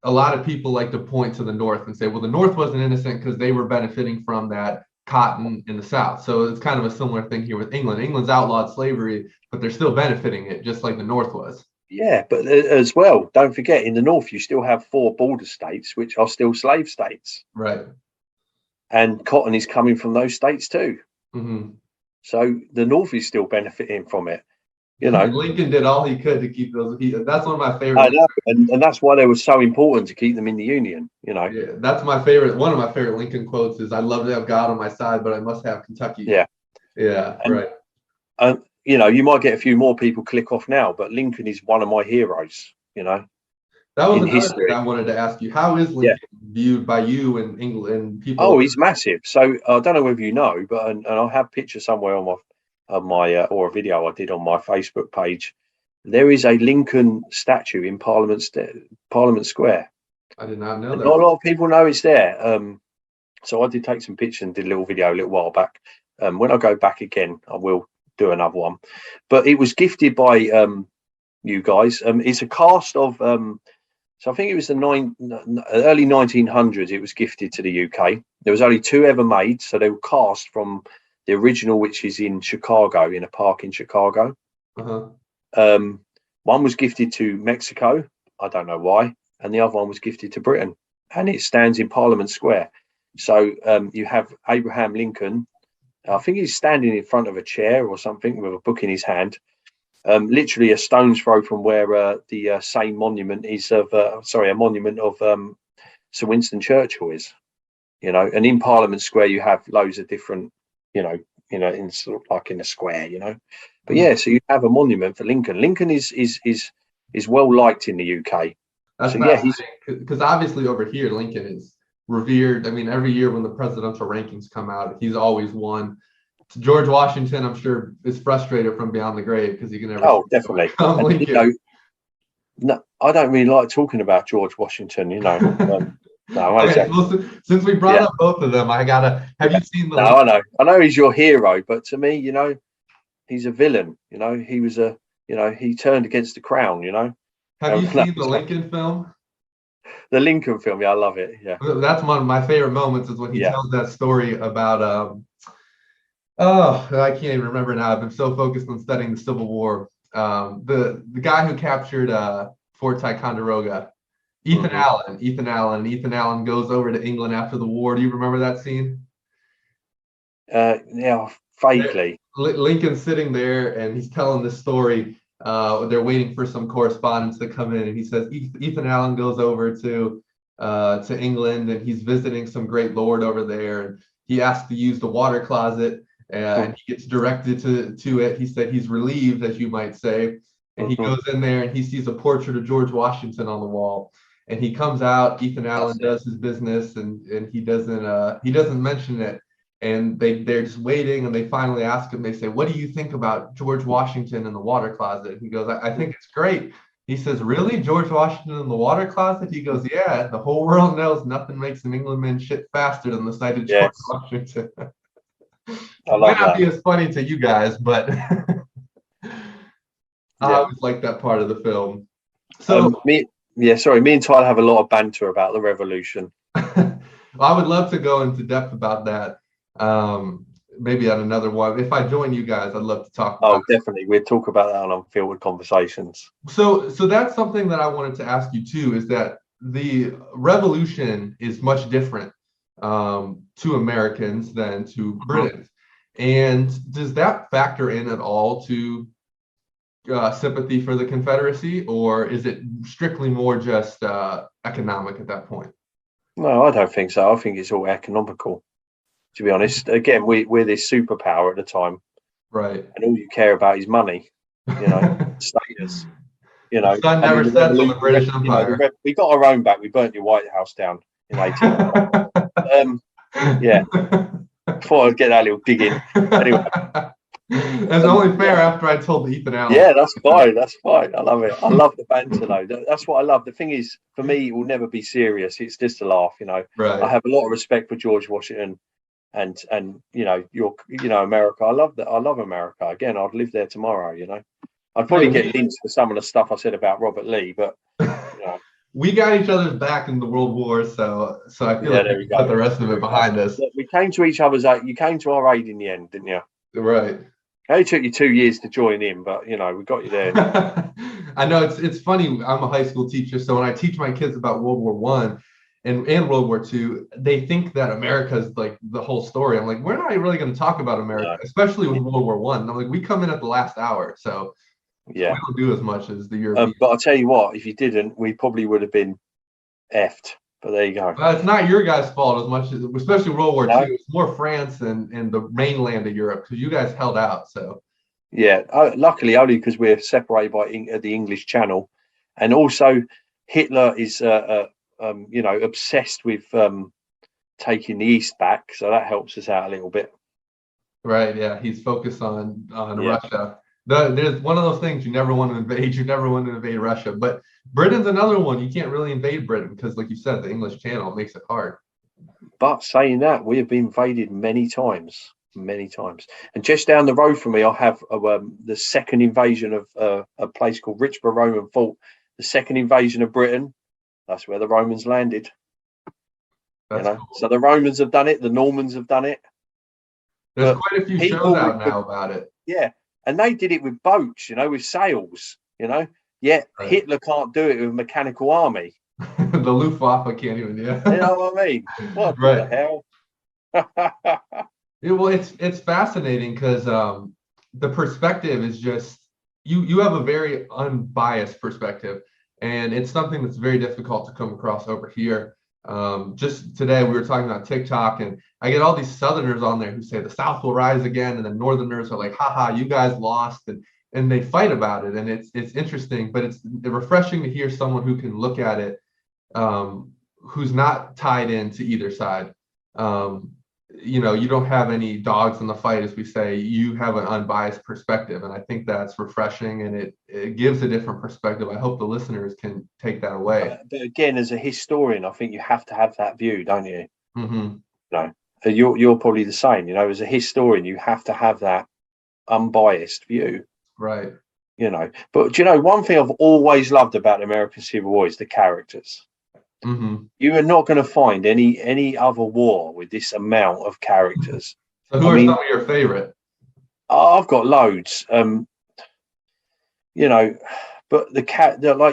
A lot of people like to point to the North and say, well, the North wasn't innocent because they were benefiting from that cotton in the South. So it's kind of a similar thing here with England. England's outlawed slavery, but they're still benefiting it, just like the North was. Yeah, but as well, don't forget, in the North, you still have 4 border states, which are still slave states. Right. And cotton is coming from those states too. Mm-hmm. So the North is still benefiting from it. Lincoln did all he could to keep those. That's one of my favorite. I know, and that's why they were so important to keep them in the Union. Yeah, that's my favorite. One of my favorite Lincoln quotes is, "I'd love to have God on my side, but I must have Kentucky." Yeah, right. You might get a few more people click off now, but Lincoln is one of my heroes. That was another thing I wanted to ask you. How is Lincoln viewed by you and England and people? Oh, he's massive. So I don't know whether you know, but and I have pictures somewhere on my or a video I did on my Facebook page. there is a Lincoln statue in Parliament Square. I did not know that. Not a lot of people know it's there. So I did take some pictures and did a little video a little while back. When I go back again, I will do another one. But it was gifted by you guys. It's a cast of, so I think it was the early 1900s. It was gifted to the UK. There was only 2 ever made, so they were cast from the original, which is in Chicago, in a park in Chicago. One was gifted to Mexico. I don't know why. And the other one was gifted to Britain, and it stands in Parliament Square. So you have Abraham Lincoln. I think he's standing in front of a chair or something with a book in his hand, literally a stone's throw from where the same monument is of, a monument of Sir Winston Churchill is. You know, and in Parliament Square you have loads of different, in sort of like in a square, But yeah, so you have a monument for Lincoln. Lincoln is well liked in the UK. That's so yeah, because obviously over here Lincoln is revered. I mean, every year when the presidential rankings come out, he's always won. George Washington, I'm sure, is frustrated from beyond the grave because he can never. Oh, definitely. And, no, I don't really like talking about George Washington. No, okay, well, since we brought up both of them, I gotta. Have you seen the? No, I know he's your hero, but to me, he's a villain. He was he turned against the crown. Have you seen the Lincoln film? The Lincoln film, yeah, I love it. Yeah, that's one of my favorite moments is when he tells that story about. Oh, I can't even remember now. I've been so focused on studying the Civil War. The guy who captured Fort Ticonderoga, Ethan Allen. Ethan Allen goes over to England after the war. Do you remember that scene? Yeah, vaguely. Lincoln's sitting there and he's telling this story. They're waiting for some correspondence to come in, and he says Ethan Allen goes over to England, and he's visiting some great lord over there, and he asks to use the water closet, and he gets directed to it. He said he's relieved, as you might say, and he goes in there and he sees a portrait of George Washington on the wall, and he comes out. Ethan Allen does his business, and he doesn't mention it. And they're just waiting, and they finally ask him, they say, "What do you think about George Washington in the water closet?" And he goes, I think it's great. He says, "Really? George Washington in the water closet?" He goes, "Yeah, the whole world knows nothing makes an Englishman shit faster than the sight of George Washington." It might not be as funny to you guys, but I always like that part of the film. So me and Tyler have a lot of banter about the Revolution. I would love to go into depth about that. Maybe on another one. If I join you guys, I'd love to talk about it. Definitely. We'd talk about that on Unfiltered Conversations. So that's something that I wanted to ask you too, is that the revolution is much different to Americans than to Britons. And does that factor in at all to sympathy for the Confederacy, or is it strictly more just economic at that point? No, I don't think so. I think it's all economical. To be honest, again, we're this superpower at the time, right? And all you care about is money, status. The sun never sets on the British Empire. We got our own back. We burnt your White House down in 18. Yeah, before I get that little dig in. Anyway, that's only fair after I told Ethan Allen. Yeah, that's fine. I love it. I love the banter though. That's what I love. The thing is, for me, it will never be serious. It's just a laugh, Right. I have a lot of respect for George Washington. And America. I love that. I love America. Again, I'd live there tomorrow. I'd probably get lynched for some of the stuff I said about Robert Lee, but we got each other's back in the World War, so I feel like we put the rest of it behind us. We came to each other's aid. You came to our aid in the end, didn't you? Right. It only took you 2 years to join in, but we got you there. I know it's funny. I'm a high school teacher, so when I teach my kids about World War I. And World War II, they think that America is like the whole story. I'm like, we're not really going to talk about America, especially with World War I. I'm like, we come in at the last hour, so we don't do as much as the Europeans. But I'll tell you what, if you didn't, we probably would have been effed. But there you go. It's not your guys' fault as much as, especially World War II. It's more France and the mainland of Europe because you guys held out. So yeah, luckily only because we're separated by the English Channel, and also Hitler is obsessed with taking the East back, so that helps us out a little bit. Right. Yeah, he's focused on Russia. There's one of those things you never want to invade. You never want to invade Russia. But Britain's another one. You can't really invade Britain because, like you said, the English Channel makes it hard. But saying that, we have been invaded many times, many times. And just down the road from me, I have the second invasion of a place called Richborough Roman Fort. The second invasion of Britain. That's where the Romans landed. That's cool. So the Romans have done it. The Normans have done it. There's quite a few shows out now about it. Yeah, and they did it with boats, with sails. Yet Right. Hitler can't do it with a mechanical army. The Luftwaffe can't even. Yeah. You know what I mean? What right. the hell? Yeah, well, it's fascinating because the perspective is just you have a very unbiased perspective, and it's something that's very difficult to come across over here. Just today we were talking about TikTok, and I get all these Southerners on there who say the South will rise again, and then Northerners are like, haha, you guys lost, and they fight about it, and it's interesting, but it's refreshing to hear someone who can look at it, who's not tied into either side. You don't have any dogs in the fight, as we say. You have an unbiased perspective, and I think that's refreshing, and it gives a different perspective. I hope the listeners can take that away. But again, as a historian, I think you have to have that view, don't you? Mm-hmm. You're probably the same. As a historian, you have to have that unbiased view, right? But one thing I've always loved about the American Civil War is the characters. Mm-hmm. You are not going to find any other war with this amount of characters. So who are some of your favorite? I've got loads. But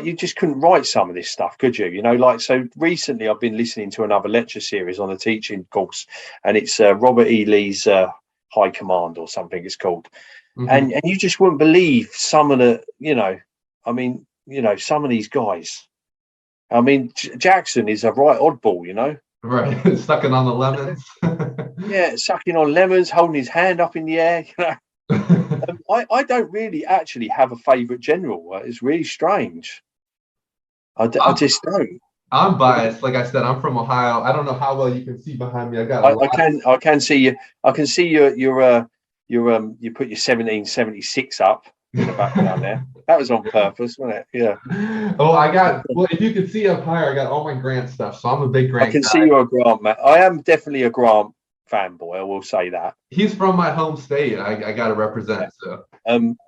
you just couldn't write some of this stuff, could you? So recently I've been listening to another lecture series on a teaching course, and it's Robert E. Lee's High Command or something it's called. Mm-hmm. And you just wouldn't believe some of the, some of these guys. Jackson is a right oddball, Right, sucking on the lemons. Yeah, sucking on lemons, holding his hand up in the air. I don't really actually have a favourite general. It's really strange. I just don't. I'm biased. Like I said, I'm from Ohio. I don't know how well you can see behind me. I can see you. I can see you put your 1776 up in the background there. That was on purpose, wasn't it? Yeah. Well, if you can see up higher, I got all my Grant stuff. So I'm a big Grant guy. See you're a Grant man. I am definitely a Grant fanboy. I will say that. He's from my home state. I got to represent. So.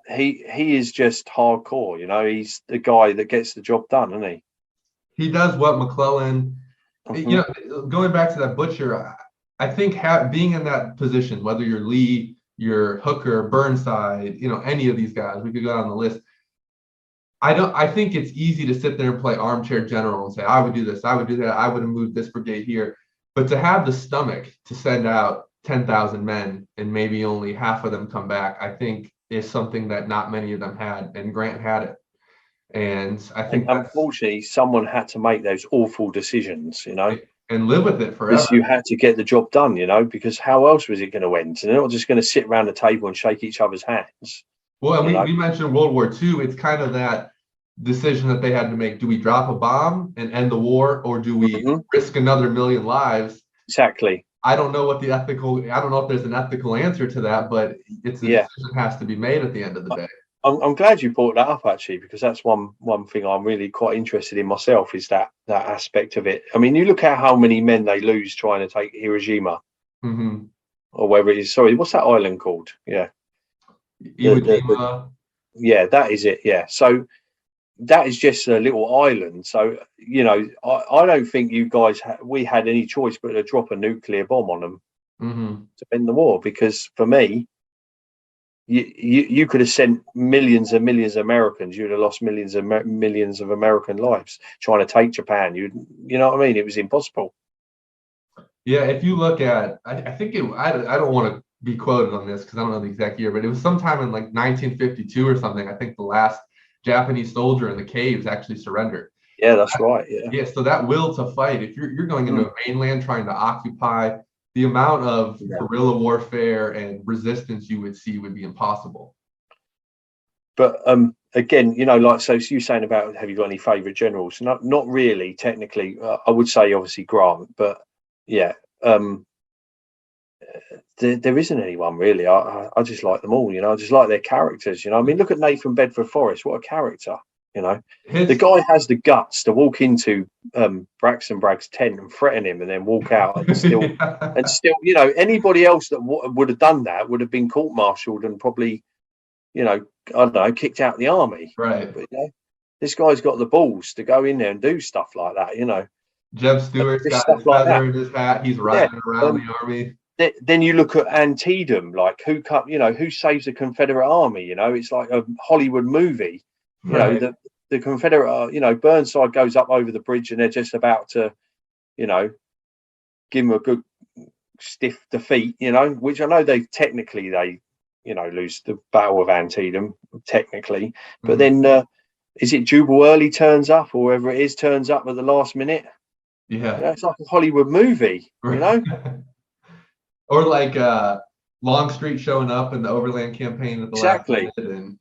He is just hardcore. He's the guy that gets the job done, isn't he? He does what McClellan. Mm-hmm. Going back to that Butcher, I think being in that position, whether you're Lee, you're Hooker, Burnside, any of these guys, we could go down the list. I think it's easy to sit there and play armchair general and say, I would do this, I would do that, I would have moved this brigade here. But to have the stomach to send out 10,000 men and maybe only half of them come back, I think is something that not many of them had, and Grant had it. And I think unfortunately someone had to make those awful decisions, and live with it forever. Because you had to get the job done, because how else was it going to end? And they're not just going to sit around the table and shake each other's hands. Well, and we mentioned World War II. It's kind of that decision that they had to make. Do we drop a bomb and end the war, or do we risk another million lives? Exactly. I don't know if there's an ethical answer to that, but it's a decision that has to be made at the end of the day. I'm glad you brought that up, actually, because that's one thing I'm really quite interested in myself, is that aspect of it. You look at how many men they lose trying to take Hiroshima, or wherever it is. Sorry, what's that island called? Yeah. Iwo Jima. Yeah, that is it. Yeah. So that is just a little island. So, I don't think you guys, we had any choice but to drop a nuclear bomb on them to end the war, because for me, you could have sent millions and millions of Americans. You'd have lost millions of American lives trying to take Japan. You know what I mean? It was impossible. Yeah, if you look at, I think I don't want to be quoted on this because I don't know the exact year, but it was sometime in like 1952 or something. I think the last Japanese soldier in the caves actually surrendered. Yeah, that's right. Yeah. Yeah. So that will to fight, if you're going into a mainland trying to occupy, the amount of guerrilla warfare and resistance you would see would be impossible. But again, so you saying about, have you got any favorite generals? Not really, technically. I would say obviously Grant, but yeah. there isn't anyone really. I just like them all. I just like their characters. I mean, look at Nathan Bedford Forrest. What a character. The guy has the guts to walk into Braxton Bragg's tent and threaten him, and then walk out and still, anybody else that would have done that would have been court-martialed and probably, I don't know, kicked out the army. Right. But this guy's got the balls to go in there and do stuff like that. Jeb Stewart's got his feather in his hat. He's riding around the army. Then you look at Antietam, like who saves the Confederate army? It's like a Hollywood movie. Right. The Confederate, Burnside goes up over the bridge and they're just about to, give him a good stiff defeat, which I know they lose the Battle of Antietam technically, but then is it Jubal Early turns up, or whoever it is turns up at the last minute? Yeah, it's like a Hollywood movie, or like Longstreet showing up in the Overland Campaign at the last minute. And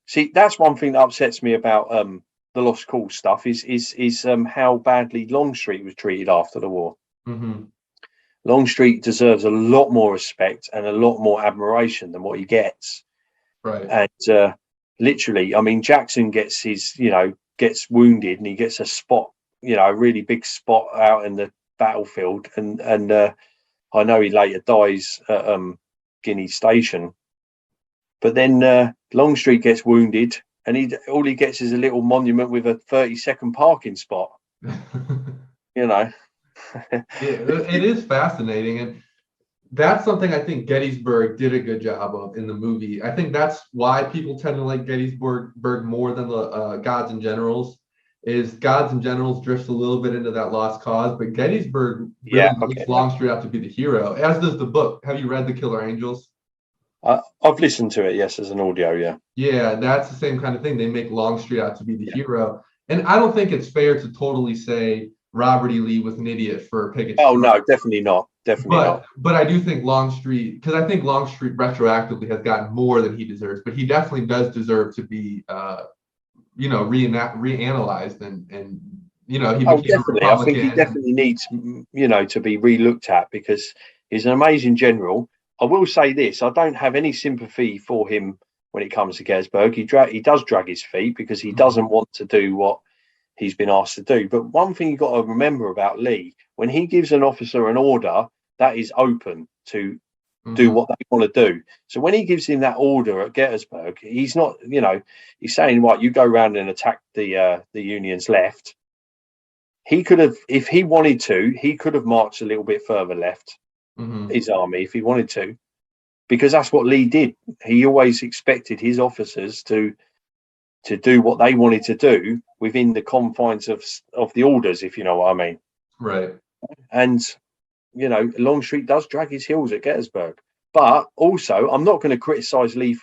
see, that's one thing that upsets me about the Lost Cause stuff is how badly Longstreet was treated after the war. Mm-hmm. Longstreet deserves a lot more respect and a lot more admiration than what he gets. Right. And literally, I mean, Jackson gets gets wounded and he gets a spot, a really big spot out in the battlefield. And I know he later dies at Guinea Station. But then Longstreet gets wounded and all he gets is a little monument with a 30-second parking spot. It is fascinating, and that's something I think Gettysburg did a good job of in the movie. I think that's why people tend to like Gettysburg more than the Gods and Generals. Is Gods and Generals drifts a little bit into that lost cause, but Gettysburg really makes Longstreet out to be the hero, as does the book. Have you read The Killer Angels? I've listened to it, yes, as an audio, Yeah, that's the same kind of thing. They make Longstreet out to be the hero. And I don't think it's fair to totally say Robert E. Lee was an idiot for Pickett's charge. No, definitely not. Not. But I do think Longstreet, because I think Longstreet retroactively has gotten more than he deserves, but he definitely does deserve to be, reanalyzed and he definitely. I think he definitely needs, to be re-looked at because he's an amazing general. I will say this: I don't have any sympathy for him when it comes to Gettysburg. He does drag his feet because he doesn't want to do what he's been asked to do. But one thing you've got to remember about Lee, when he gives an officer an order, that is open to do what they want to do. So when he gives him that order at Gettysburg, he's not, he's saying, right, you go around and attack the Union's left. He could have, if he wanted to, he could have marched a little bit further left, his army, if he wanted to, because that's what Lee did. He always expected his officers to do what they wanted to do within the confines of the orders, if you know what I mean. Right. And, Longstreet does drag his heels at Gettysburg. But also, I'm not going to criticise Lee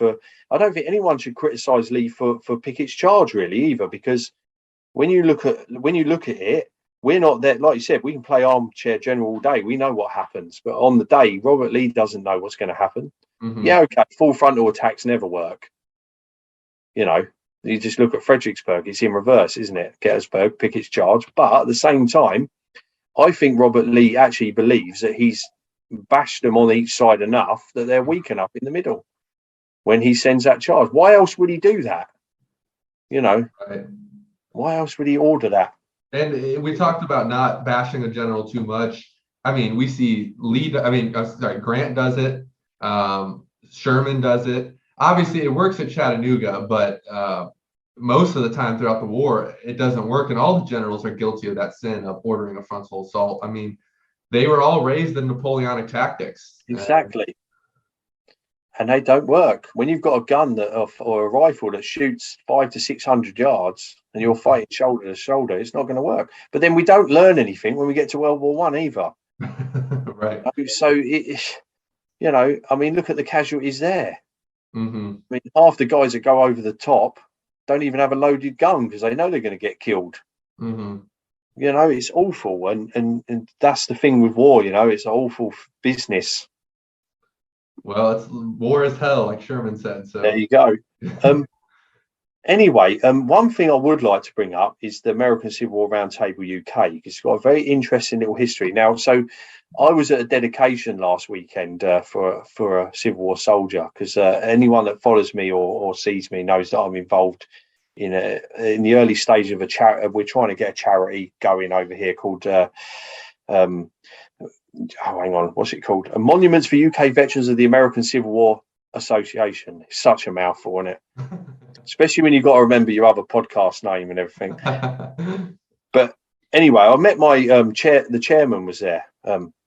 I don't think anyone should criticise Lee for Pickett's charge, really, either, because when you look at it, we're not there. Like you said, we can play armchair general all day. We know what happens. But on the day, Robert Lee doesn't know what's going to happen. Yeah, okay, full frontal attacks never work. You just look at Fredericksburg, it's in reverse, isn't it? Gettysburg, Pickett's charge. But at the same time, I think Robert Lee actually believes that he's bashed them on each side enough that they're weak enough in the middle when he sends that charge. Why else would he do that? Right. Why else would he order that? And we talked about not bashing a general too much. I mean, we see Grant does it. Sherman does it. Obviously, it works at Chattanooga, but most of the time throughout the war, it doesn't work. And all the generals are guilty of that sin of ordering a frontal assault. I mean, they were all raised in Napoleonic tactics. Exactly. And they don't work. When you've got a gun or a rifle that shoots 500 to 600 yards and you're fighting shoulder to shoulder, it's not going to work. But then we don't learn anything when we get to World War I either. Right. So, look at the casualties there. Mm-hmm. I mean, half the guys that go over the top don't even have a loaded gun because they know they're going to get killed. Mm-hmm. It's awful. And that's the thing with war, it's an awful business. Well, it's war is hell, like Sherman said. So there you go. Anyway, one thing I would like to bring up is the American Civil War Roundtable UK, because it's got a very interesting little history. Now, so I was at a dedication last weekend for a Civil War soldier, because anyone that follows me or sees me knows that I'm involved in the early stage of a charity. We're trying to get a charity going over here called hang on, what's it called? Monuments for UK Veterans of the American Civil War Association. It's such a mouthful, isn't it? Especially when you've got to remember your other podcast name and everything. But anyway, I met my the chairman was there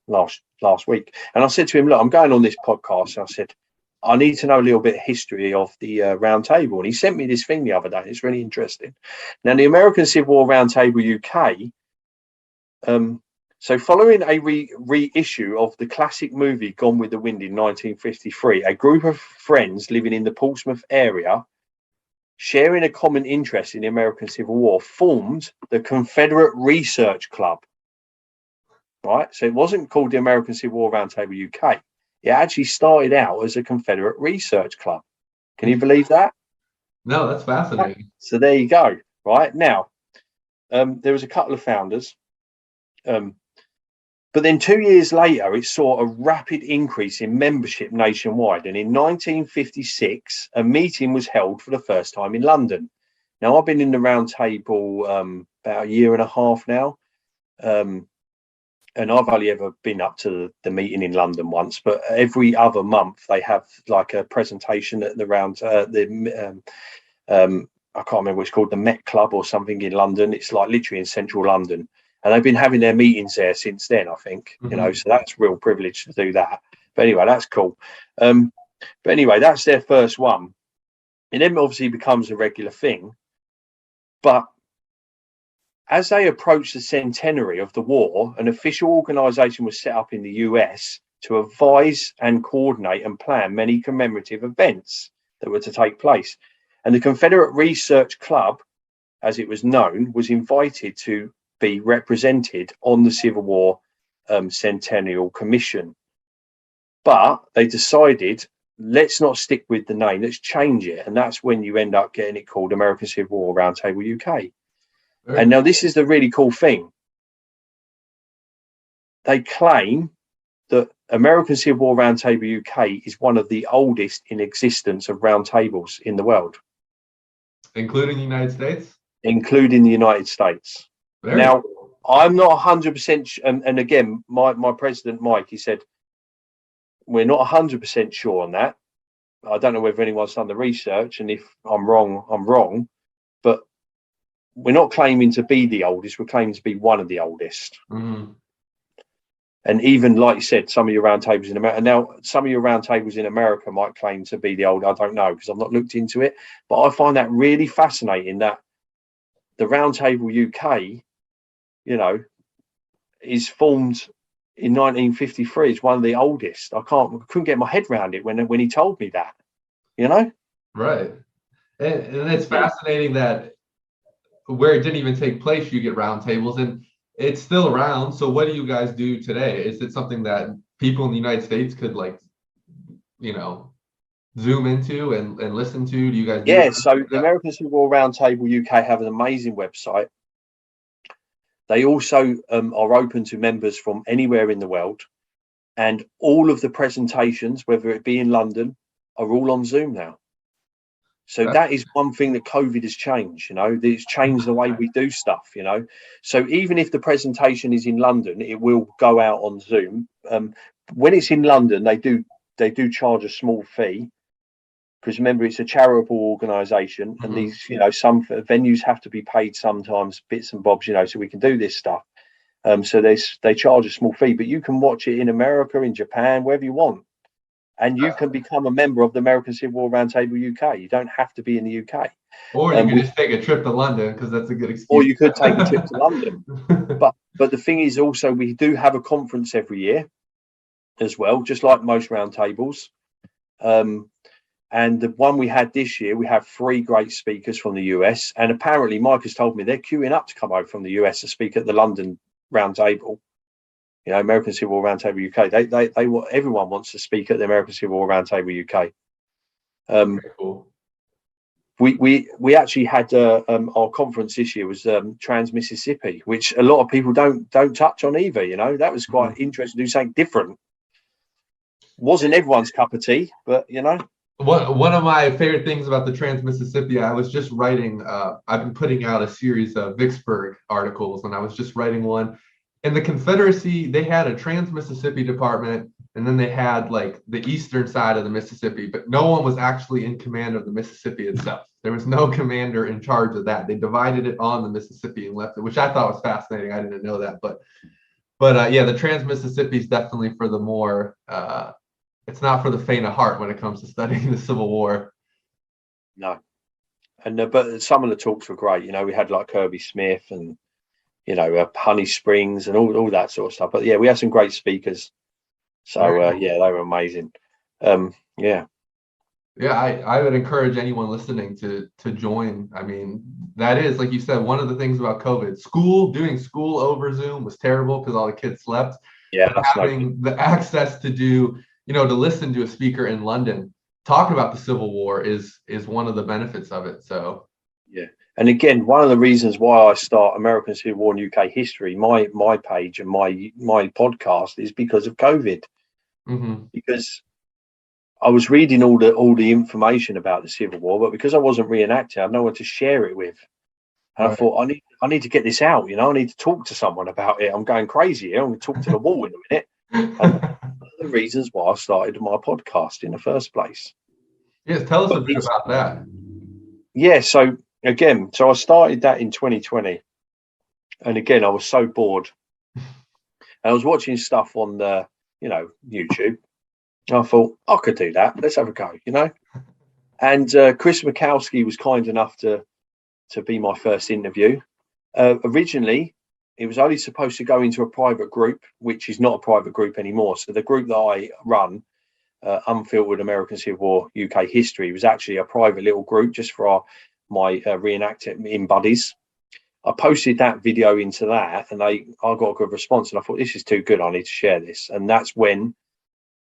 last week, and I said to him, look, I'm going on this podcast, and I said, I need to know a little bit of history of the round table. And he sent me this thing the other day. It's really interesting. Now, the American Civil War Round Table UK, so following a reissue of the classic movie Gone with the Wind in 1953, a group of friends living in the Portsmouth area, sharing a common interest in the American Civil War, formed the Confederate Research Club. Right? So it wasn't called the American Civil War Roundtable UK. It actually started out as a Confederate Research Club. Can you believe that? No, that's fascinating. So there you go. Right now, there was a couple of founders. But then 2 years later, it saw a rapid increase in membership nationwide. And in 1956, a meeting was held for the first time in London. Now, I've been in the round table about a year and a half now. And I've only ever been up to the meeting in London once. But every other month, they have like a presentation at the round, I can't remember what it's called, the Met Club or something in London. It's like literally in central London. And they've been having their meetings there since then, I think, you know, so that's real privilege to do that. But anyway, that's cool. But anyway, that's their first one. And then obviously becomes a regular thing. But as they approached the centenary of the war, an official organisation was set up in the US to advise and coordinate and plan many commemorative events that were to take place. And the Confederate Research Club, as it was known, was invited to be represented on the Civil War Centennial Commission. But they decided, let's not stick with the name, let's change it. And that's when you end up getting it called American Civil War Roundtable UK. And now this is the really cool thing. They claim that American Civil War Roundtable UK is one of the oldest in existence of roundtables in the world. Including the United States? Including the United States. Now, I'm not 100%, and again, my president, Mike, he said, we're not 100% sure on that. I don't know whether anyone's done the research, and if I'm wrong, I'm wrong. But we're not claiming to be the oldest, we're claiming to be one of the oldest. Mm-hmm. And even, like you said, some of your roundtables in America, now some of your roundtables in America might claim to be the old, I don't know, because I've not looked into it. But I find that really fascinating that the Roundtable UK, you know, is formed in 1953. It's one of the oldest. I couldn't get my head around it when he told me that, you know? Right. And it's fascinating that where it didn't even take place, you get roundtables, and it's still around. So what do you guys do today? Is it something that people in the United States could, like, you know, zoom into and listen to? Do you guys do that? So the American Civil War Roundtable UK have an amazing website. They also are open to members from anywhere in the world, and all of the presentations, whether it be in London, are all on Zoom now. So that is one thing that COVID has changed, you know, it's changed the way we do stuff, you know. So even if the presentation is in London, it will go out on Zoom. When it's in London, they do charge a small fee, because remember, it's a charitable organisation, and these, you know, some venues have to be paid sometimes, bits and bobs, you know, so we can do this stuff. So they charge a small fee, but you can watch it in America, in Japan, wherever you want, and you can become a member of the American Civil War Roundtable UK. You don't have to be in the UK, or you can just take a trip to London, because that's a good excuse. Or you could take a trip to London. But the thing is, also, we do have a conference every year as well, just like most roundtables. And the one we had this year, we have 3 great speakers from the US. And apparently, Mike has told me they're queuing up to come over from the US to speak at the London Roundtable. You know, American Civil War Roundtable UK. Everyone wants to speak at the American Civil War Roundtable UK. Very cool. we actually had our conference this year was Trans Mississippi, which a lot of people don't touch on either. You know, that was quite interesting to do something different. Wasn't everyone's cup of tea, but you know. One of my favorite things about the Trans Mississippi, I was just writing. I've been putting out a series of Vicksburg articles, and I was just writing one. In the Confederacy, they had a Trans Mississippi department, and then they had like the eastern side of the Mississippi, but no one was actually in command of the Mississippi itself. There was no commander in charge of that. They divided it on the Mississippi and left it, which I thought was fascinating. I didn't know that, but yeah, the Trans Mississippi is definitely for the more. It's not for the faint of heart when it comes to studying the Civil War. No, and but some of the talks were great. You know, we had like Kirby Smith and Honey Springs and all that sort of stuff. But yeah, we had some great speakers. So yeah, they were amazing. Yeah. Yeah, I would encourage anyone listening to join. I mean, that is, like you said, one of the things about COVID. Doing school over Zoom was terrible because all the kids slept. Yeah, but having the access to to listen to a speaker in London talk about the Civil War is one of the benefits of it. So yeah. And again, one of the reasons why I start American Civil War and UK history, my page and my podcast, is because of COVID. Because I was reading all the information about the Civil War, but because I wasn't reenacting, I had no one to share it with. And I thought, I need to get this out. You know, I need to talk to someone about it. I'm going crazy here. I'm going to talk to the wall in a minute. And one of the reasons why I started my podcast in the first place. Yes, tell us a bit about that. Yeah, so I started that in 2020. And again, I was so bored. And I was watching stuff on the, YouTube. I thought, I could do that. Let's have a go, And Chris Mikowski was kind enough to be my first interview. Originally, it was only supposed to go into a private group, which is not a private group anymore. So the group that I run, Unfiltered American Civil War UK History, was actually a private little group just for my reenacting buddies. I posted that video into that, and I got a good response. And I thought, this is too good. I need to share this. And that's when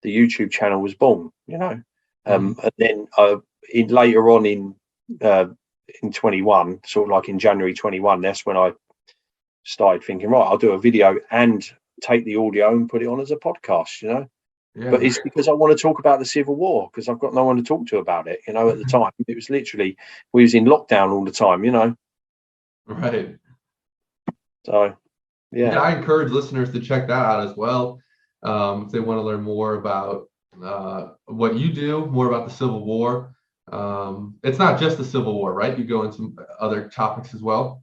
the YouTube channel was born, And then later on in 21, sort of like in January 21, that's when I started thinking, right, I'll do a video and take the audio and put it on as a podcast, Yeah, but it's because I want to talk about the Civil War because I've got no one to talk to about it, at the time. It was literally, we was in lockdown all the time, Right. So, yeah. I encourage listeners to check that out as well. If they want to learn more about what you do, more about the Civil War. It's not just the Civil War, right? You go into other topics as well.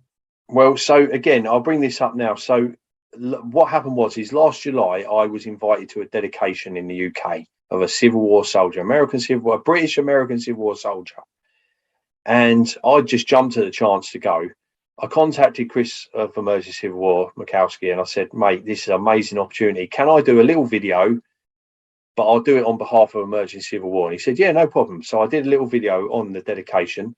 Well, so again, I'll bring this up now. So what happened was last July, I was invited to a dedication in the UK of a Civil War soldier, British American Civil War soldier. And I just jumped at the chance to go. I contacted Chris of Emergency Civil War, Mikowski, and I said, mate, this is an amazing opportunity. Can I do a little video, but I'll do it on behalf of Emergency Civil War? And he said, yeah, no problem. So I did a little video on the dedication.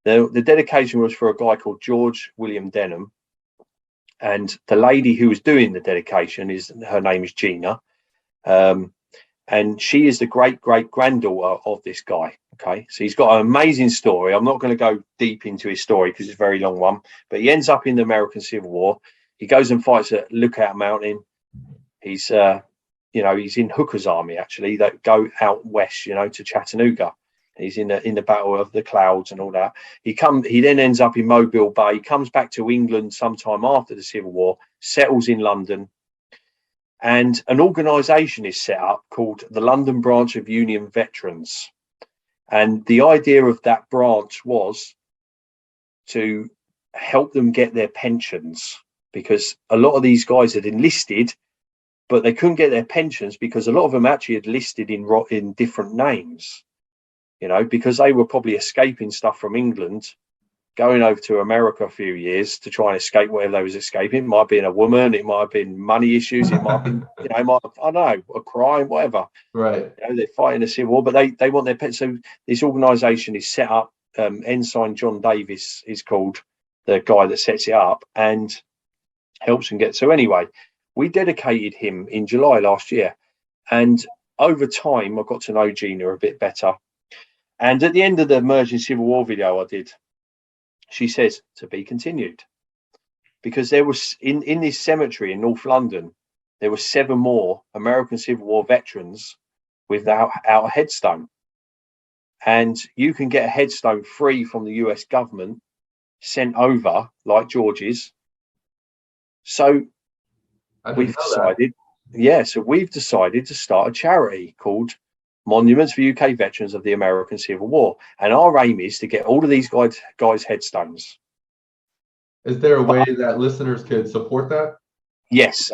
The dedication was for a guy called George William Denham. And the lady who was doing the dedication, her name is Gina. And she is the great-great-granddaughter of this guy. Okay, so he's got an amazing story. I'm not going to go deep into his story because it's a very long one, but he ends up in the American Civil War. He goes and fights at Lookout Mountain. He's, he's in Hooker's army, actually, that go out west, to Chattanooga. He's in the Battle of the Clouds and all that. He then ends up in Mobile Bay, comes back to England sometime after the Civil War, settles in London. And an organisation is set up called the London Branch of Union Veterans. And the idea of that branch was to help them get their pensions, because a lot of these guys had enlisted, but they couldn't get their pensions because a lot of them actually had listed in different names, because they were probably escaping stuff from England, going over to America a few years to try and escape whatever they was escaping. It might have been a woman, it might have been money issues, it might have been, I don't know, a crime, whatever. Right. They're fighting a civil war, but they want their pets. So this organisation is set up. Ensign John Davis is called the guy that sets it up and helps them get. So anyway, we dedicated him in July last year, and over time I got to know Gina a bit better. And at the end of the Emerging Civil War video I did, she says, to be continued. Because there was, in this cemetery in North London, there were 7 more American Civil War veterans without a headstone. And you can get a headstone free from the US government sent over, like George's. So we've decided, so we've decided to start a charity called Monuments for UK Veterans of the American Civil War. And our aim is to get all of these guys headstones. Is there a way that listeners could support that? Yes,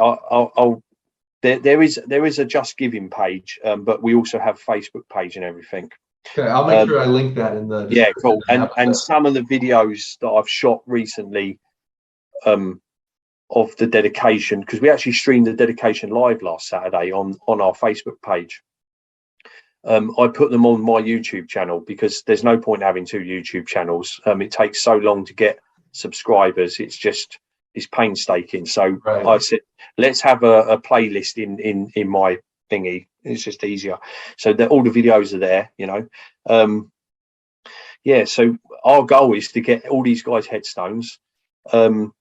there is a Just Giving page, but we also have Facebook page and everything. Okay, I'll make sure I link that in the yeah, cool. And some of the videos that I've shot recently of the dedication, because we actually streamed the dedication live last Saturday on our Facebook page. I put them on my YouTube channel because there's no point having 2 YouTube channels. It takes so long to get subscribers. It's painstaking. So I said, let's have a playlist in my thingy. It's just easier. So that all the videos are there, you know. So our goal is to get all these guys headstones. But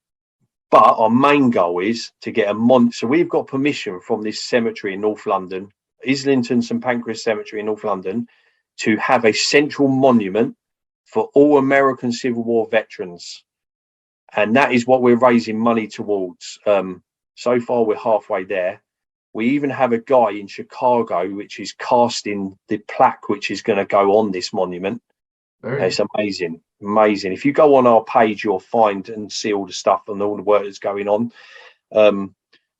our main goal is to get so we've got permission from this cemetery in North London, Islington St Pancras Cemetery in North London, to have a central monument for all American Civil War veterans. And that is what we're raising money towards. So far, we're halfway there. We even have a guy in Chicago, which is casting the plaque, which is going to go on this monument. It's amazing. If you go on our page, you'll find and see all the stuff and all the work that's going on.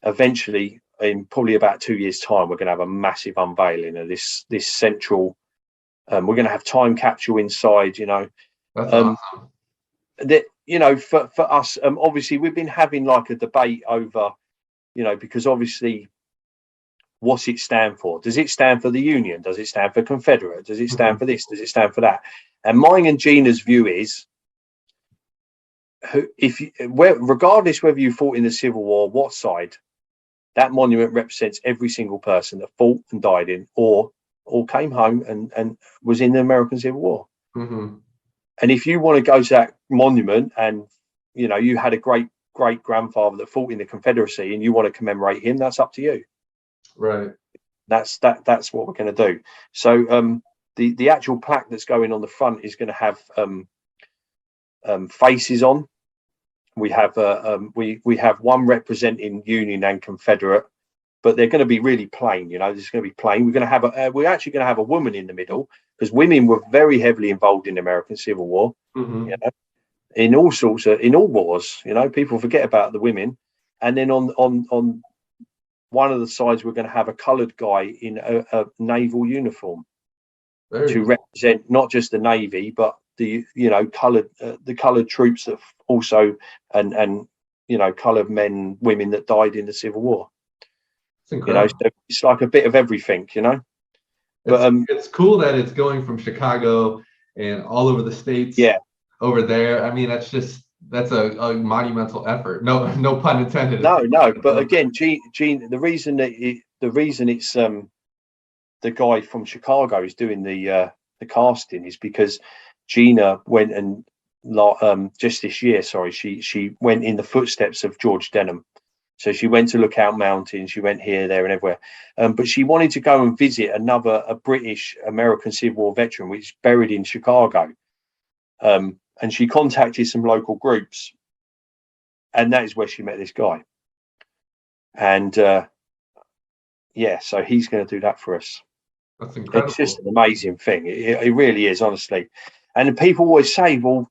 Eventually, in probably about 2 years' time, we're going to have a massive unveiling of this central. We're going to have time capsule inside. You know, that's awesome. That, you know, for us, obviously, we've been having like a debate over, you know, because obviously, what's it stand for? Does it stand for the Union? Does it stand for Confederate? Does it stand for this? Does it stand for that? And mine and Gina's view is, regardless whether you fought in the Civil War, what side, that monument represents every single person that fought and died in, or came home and was in the American Civil War. Mm-hmm. And if you want to go to that monument and, you know, you had a great grandfather that fought in the Confederacy and you want to commemorate him, that's up to you. Right. That's what we're going to do. So the actual plaque that's going on the front is going to have faces on. We have we have one representing Union and Confederate, but they're going to be really plain. You know, this is going to be plain. We're going to have we're actually going to have a woman in the middle, because women were very heavily involved in the American Civil War. Mm-hmm. You know, in all sorts of, in all wars. You know, people forget about the women. And then on one of the sides, we're going to have a coloured guy in a naval uniform to represent not just the Navy, but the, you know, the coloured troops that also and you know, coloured men, women that died in the Civil War. You know, so it's like a bit of everything, you know. But it's cool that it's going from Chicago and all over the states. Yeah. Over there. I mean, that's a monumental effort. No pun intended. No. But again, Gene, the reason it's the guy from Chicago is doing the casting is because Gina went and just this year, she went in the footsteps of George Denham. So she went to Lookout Mountain. She went here, there, and everywhere. But she wanted to go and visit a British American Civil War veteran, which is buried in Chicago. And she contacted some local groups, and that is where she met this guy. And so he's going to do that for us. That's incredible. It's just an amazing thing. It really is, honestly. And people always say, well,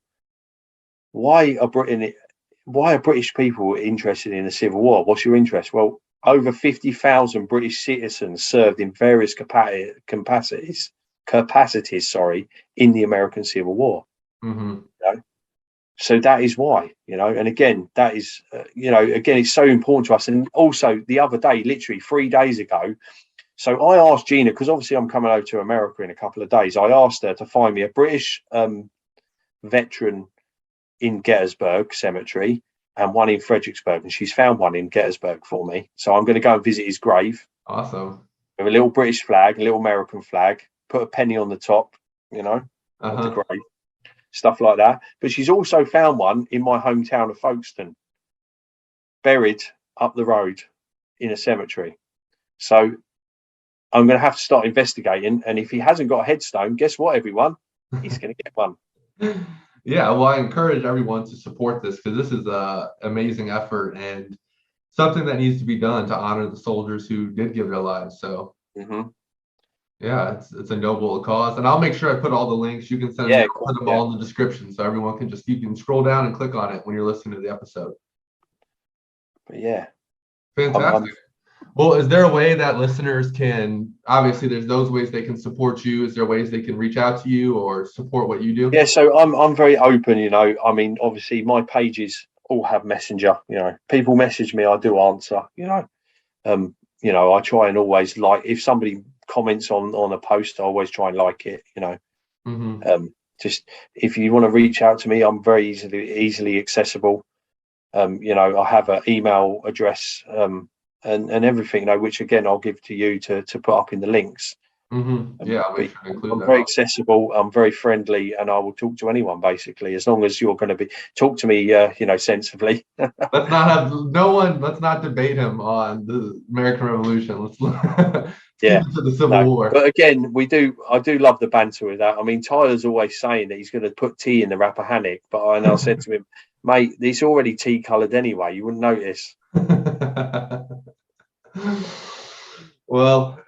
why are British people interested in the Civil War? What's your interest? Well, over 50,000 British citizens served in various capacities, in the American Civil War. Mm-hmm. You know? So that is why, you know, and again, that is, again, it's so important to us. And also the other day, literally 3 days ago, so I asked Gina, because obviously I'm coming over to America in a couple of days, I asked her to find me a British veteran in Gettysburg Cemetery and one in Fredericksburg, and she's found one in Gettysburg for me. So I'm going to go and visit his grave. Awesome. With a little British flag, a little American flag, put a penny on the top, of the grave, stuff like that. But she's also found one in my hometown of Folkestone, buried up the road in a cemetery. So I'm going to have to start investigating. And if he hasn't got a headstone, guess what, everyone? He's going to get one. Yeah, well, I encourage everyone to support this because this is an amazing effort and something that needs to be done to honor the soldiers who did give their lives. So, yeah, it's a noble cause. And I'll make sure I put all the links. You can send them, put them all in the description so everyone can you can scroll down and click on it when you're listening to the episode. But yeah. Fantastic. Well, is there a way that listeners can, obviously there's those ways they can support you. Is there ways they can reach out to you or support what you do? Yeah, so I'm very open, I mean, obviously my pages all have Messenger, people message me, I do answer, I try and always if somebody comments on a post, I always try and like it, just if you want to reach out to me, I'm very easily accessible. I have an email address, and everything, which again I'll give to you to put up in the links. Yeah, I'll make sure to include I'm that. very accessible. I'm very friendly, and I will talk to anyone basically, as long as you're going to talk to me, sensibly. Let's not debate him on the American Revolution. Let's keep it to the Civil War. But again, I do love the banter with that. I mean, Tyler's always saying that he's going to put tea in the Rappahannock, but I said to him, mate, it's already tea coloured anyway. You wouldn't notice. Well,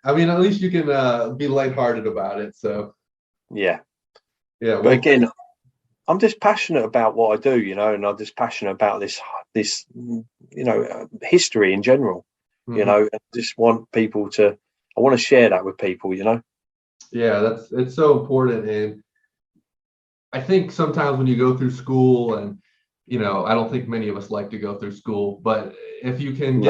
I mean, at least you can be lighthearted about it. So, yeah. Well, but again, I'm just passionate about what I do, and I'm just passionate about this, history in general. I just want people I want to share that with people. Yeah, it's so important, and I think sometimes when you go through school and. I don't think many of us like to go through school, but if you can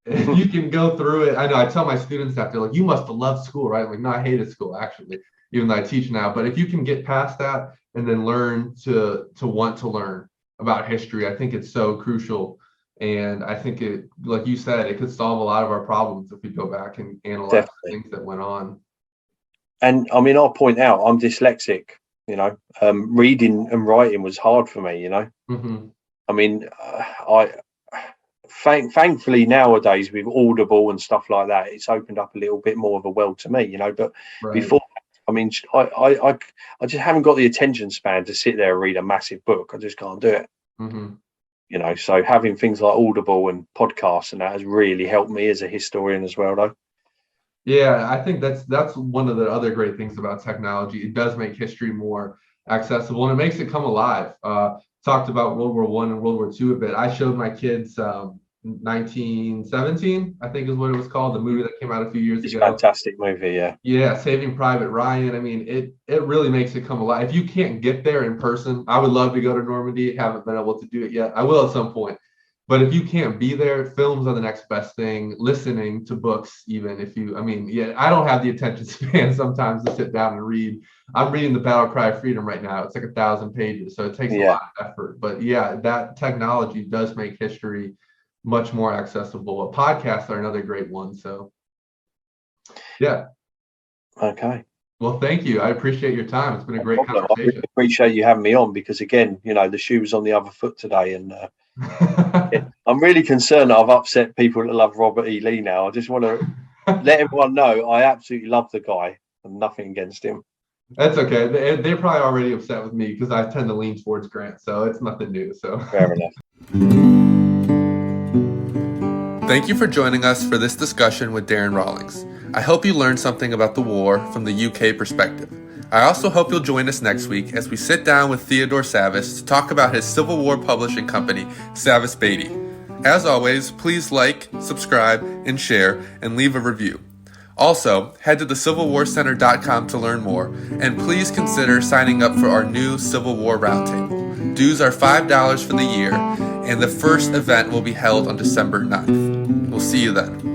if you can go through it, I know I tell my students that they're like, you must have loved school, right? I'm like, no, I hated school actually, even though I teach now. But if you can get past that and then learn to want to learn about history, I think it's so crucial. And I think it, like you said, it could solve a lot of our problems if we go back and analyze things that went on. And I mean, I'll point out, I'm dyslexic. Reading and writing was hard for me. I mean, thankfully nowadays with Audible and stuff like that, it's opened up a little bit more of a world to me. But before, I mean, I just haven't got the attention span to sit there and read a massive book. I just can't do it. So having things like Audible and podcasts and that has really helped me as a historian as well, though. Yeah, I think that's one of the other great things about technology. It does make history more accessible and it makes it come alive. Talked about World War I and World War II a bit. I showed my kids 1917, I think is what it was called, the movie that came out a few years ago. Fantastic movie, yeah. Yeah, Saving Private Ryan. I mean, it really makes it come alive. If you can't get there in person, I would love to go to Normandy. Haven't been able to do it yet. I will at some point. But if you can't be there, films are the next best thing. Listening to books, even if I don't have the attention span sometimes to sit down and read. I'm reading The Battle Cry of Freedom right now. It's like 1,000 pages, so it takes a lot of effort. But yeah, that technology does make history much more accessible. Podcasts are another great one. So yeah. Okay. Well, thank you. I appreciate your time. It's been a great conversation. I really appreciate you having me on because, again, the shoe was on the other foot today. And I'm really concerned that I've upset people that love Robert E. Lee now. I just want to let everyone know I absolutely love the guy and nothing against him. That's okay. They're probably already upset with me because I tend to lean towards Grant. So it's nothing new. So fair enough. Thank you for joining us for this discussion with Darren Rawlings. I hope you learned something about the war from the UK perspective. I also hope you'll join us next week as we sit down with Theodore Savvis to talk about his Civil War publishing company, Savvis Beatty. As always, please like, subscribe, and share, and leave a review. Also, head to thecivilwarcenter.com to learn more, and please consider signing up for our new Civil War Roundtable. Dues are $5 for the year, and the first event will be held on December 9th. We'll see you then.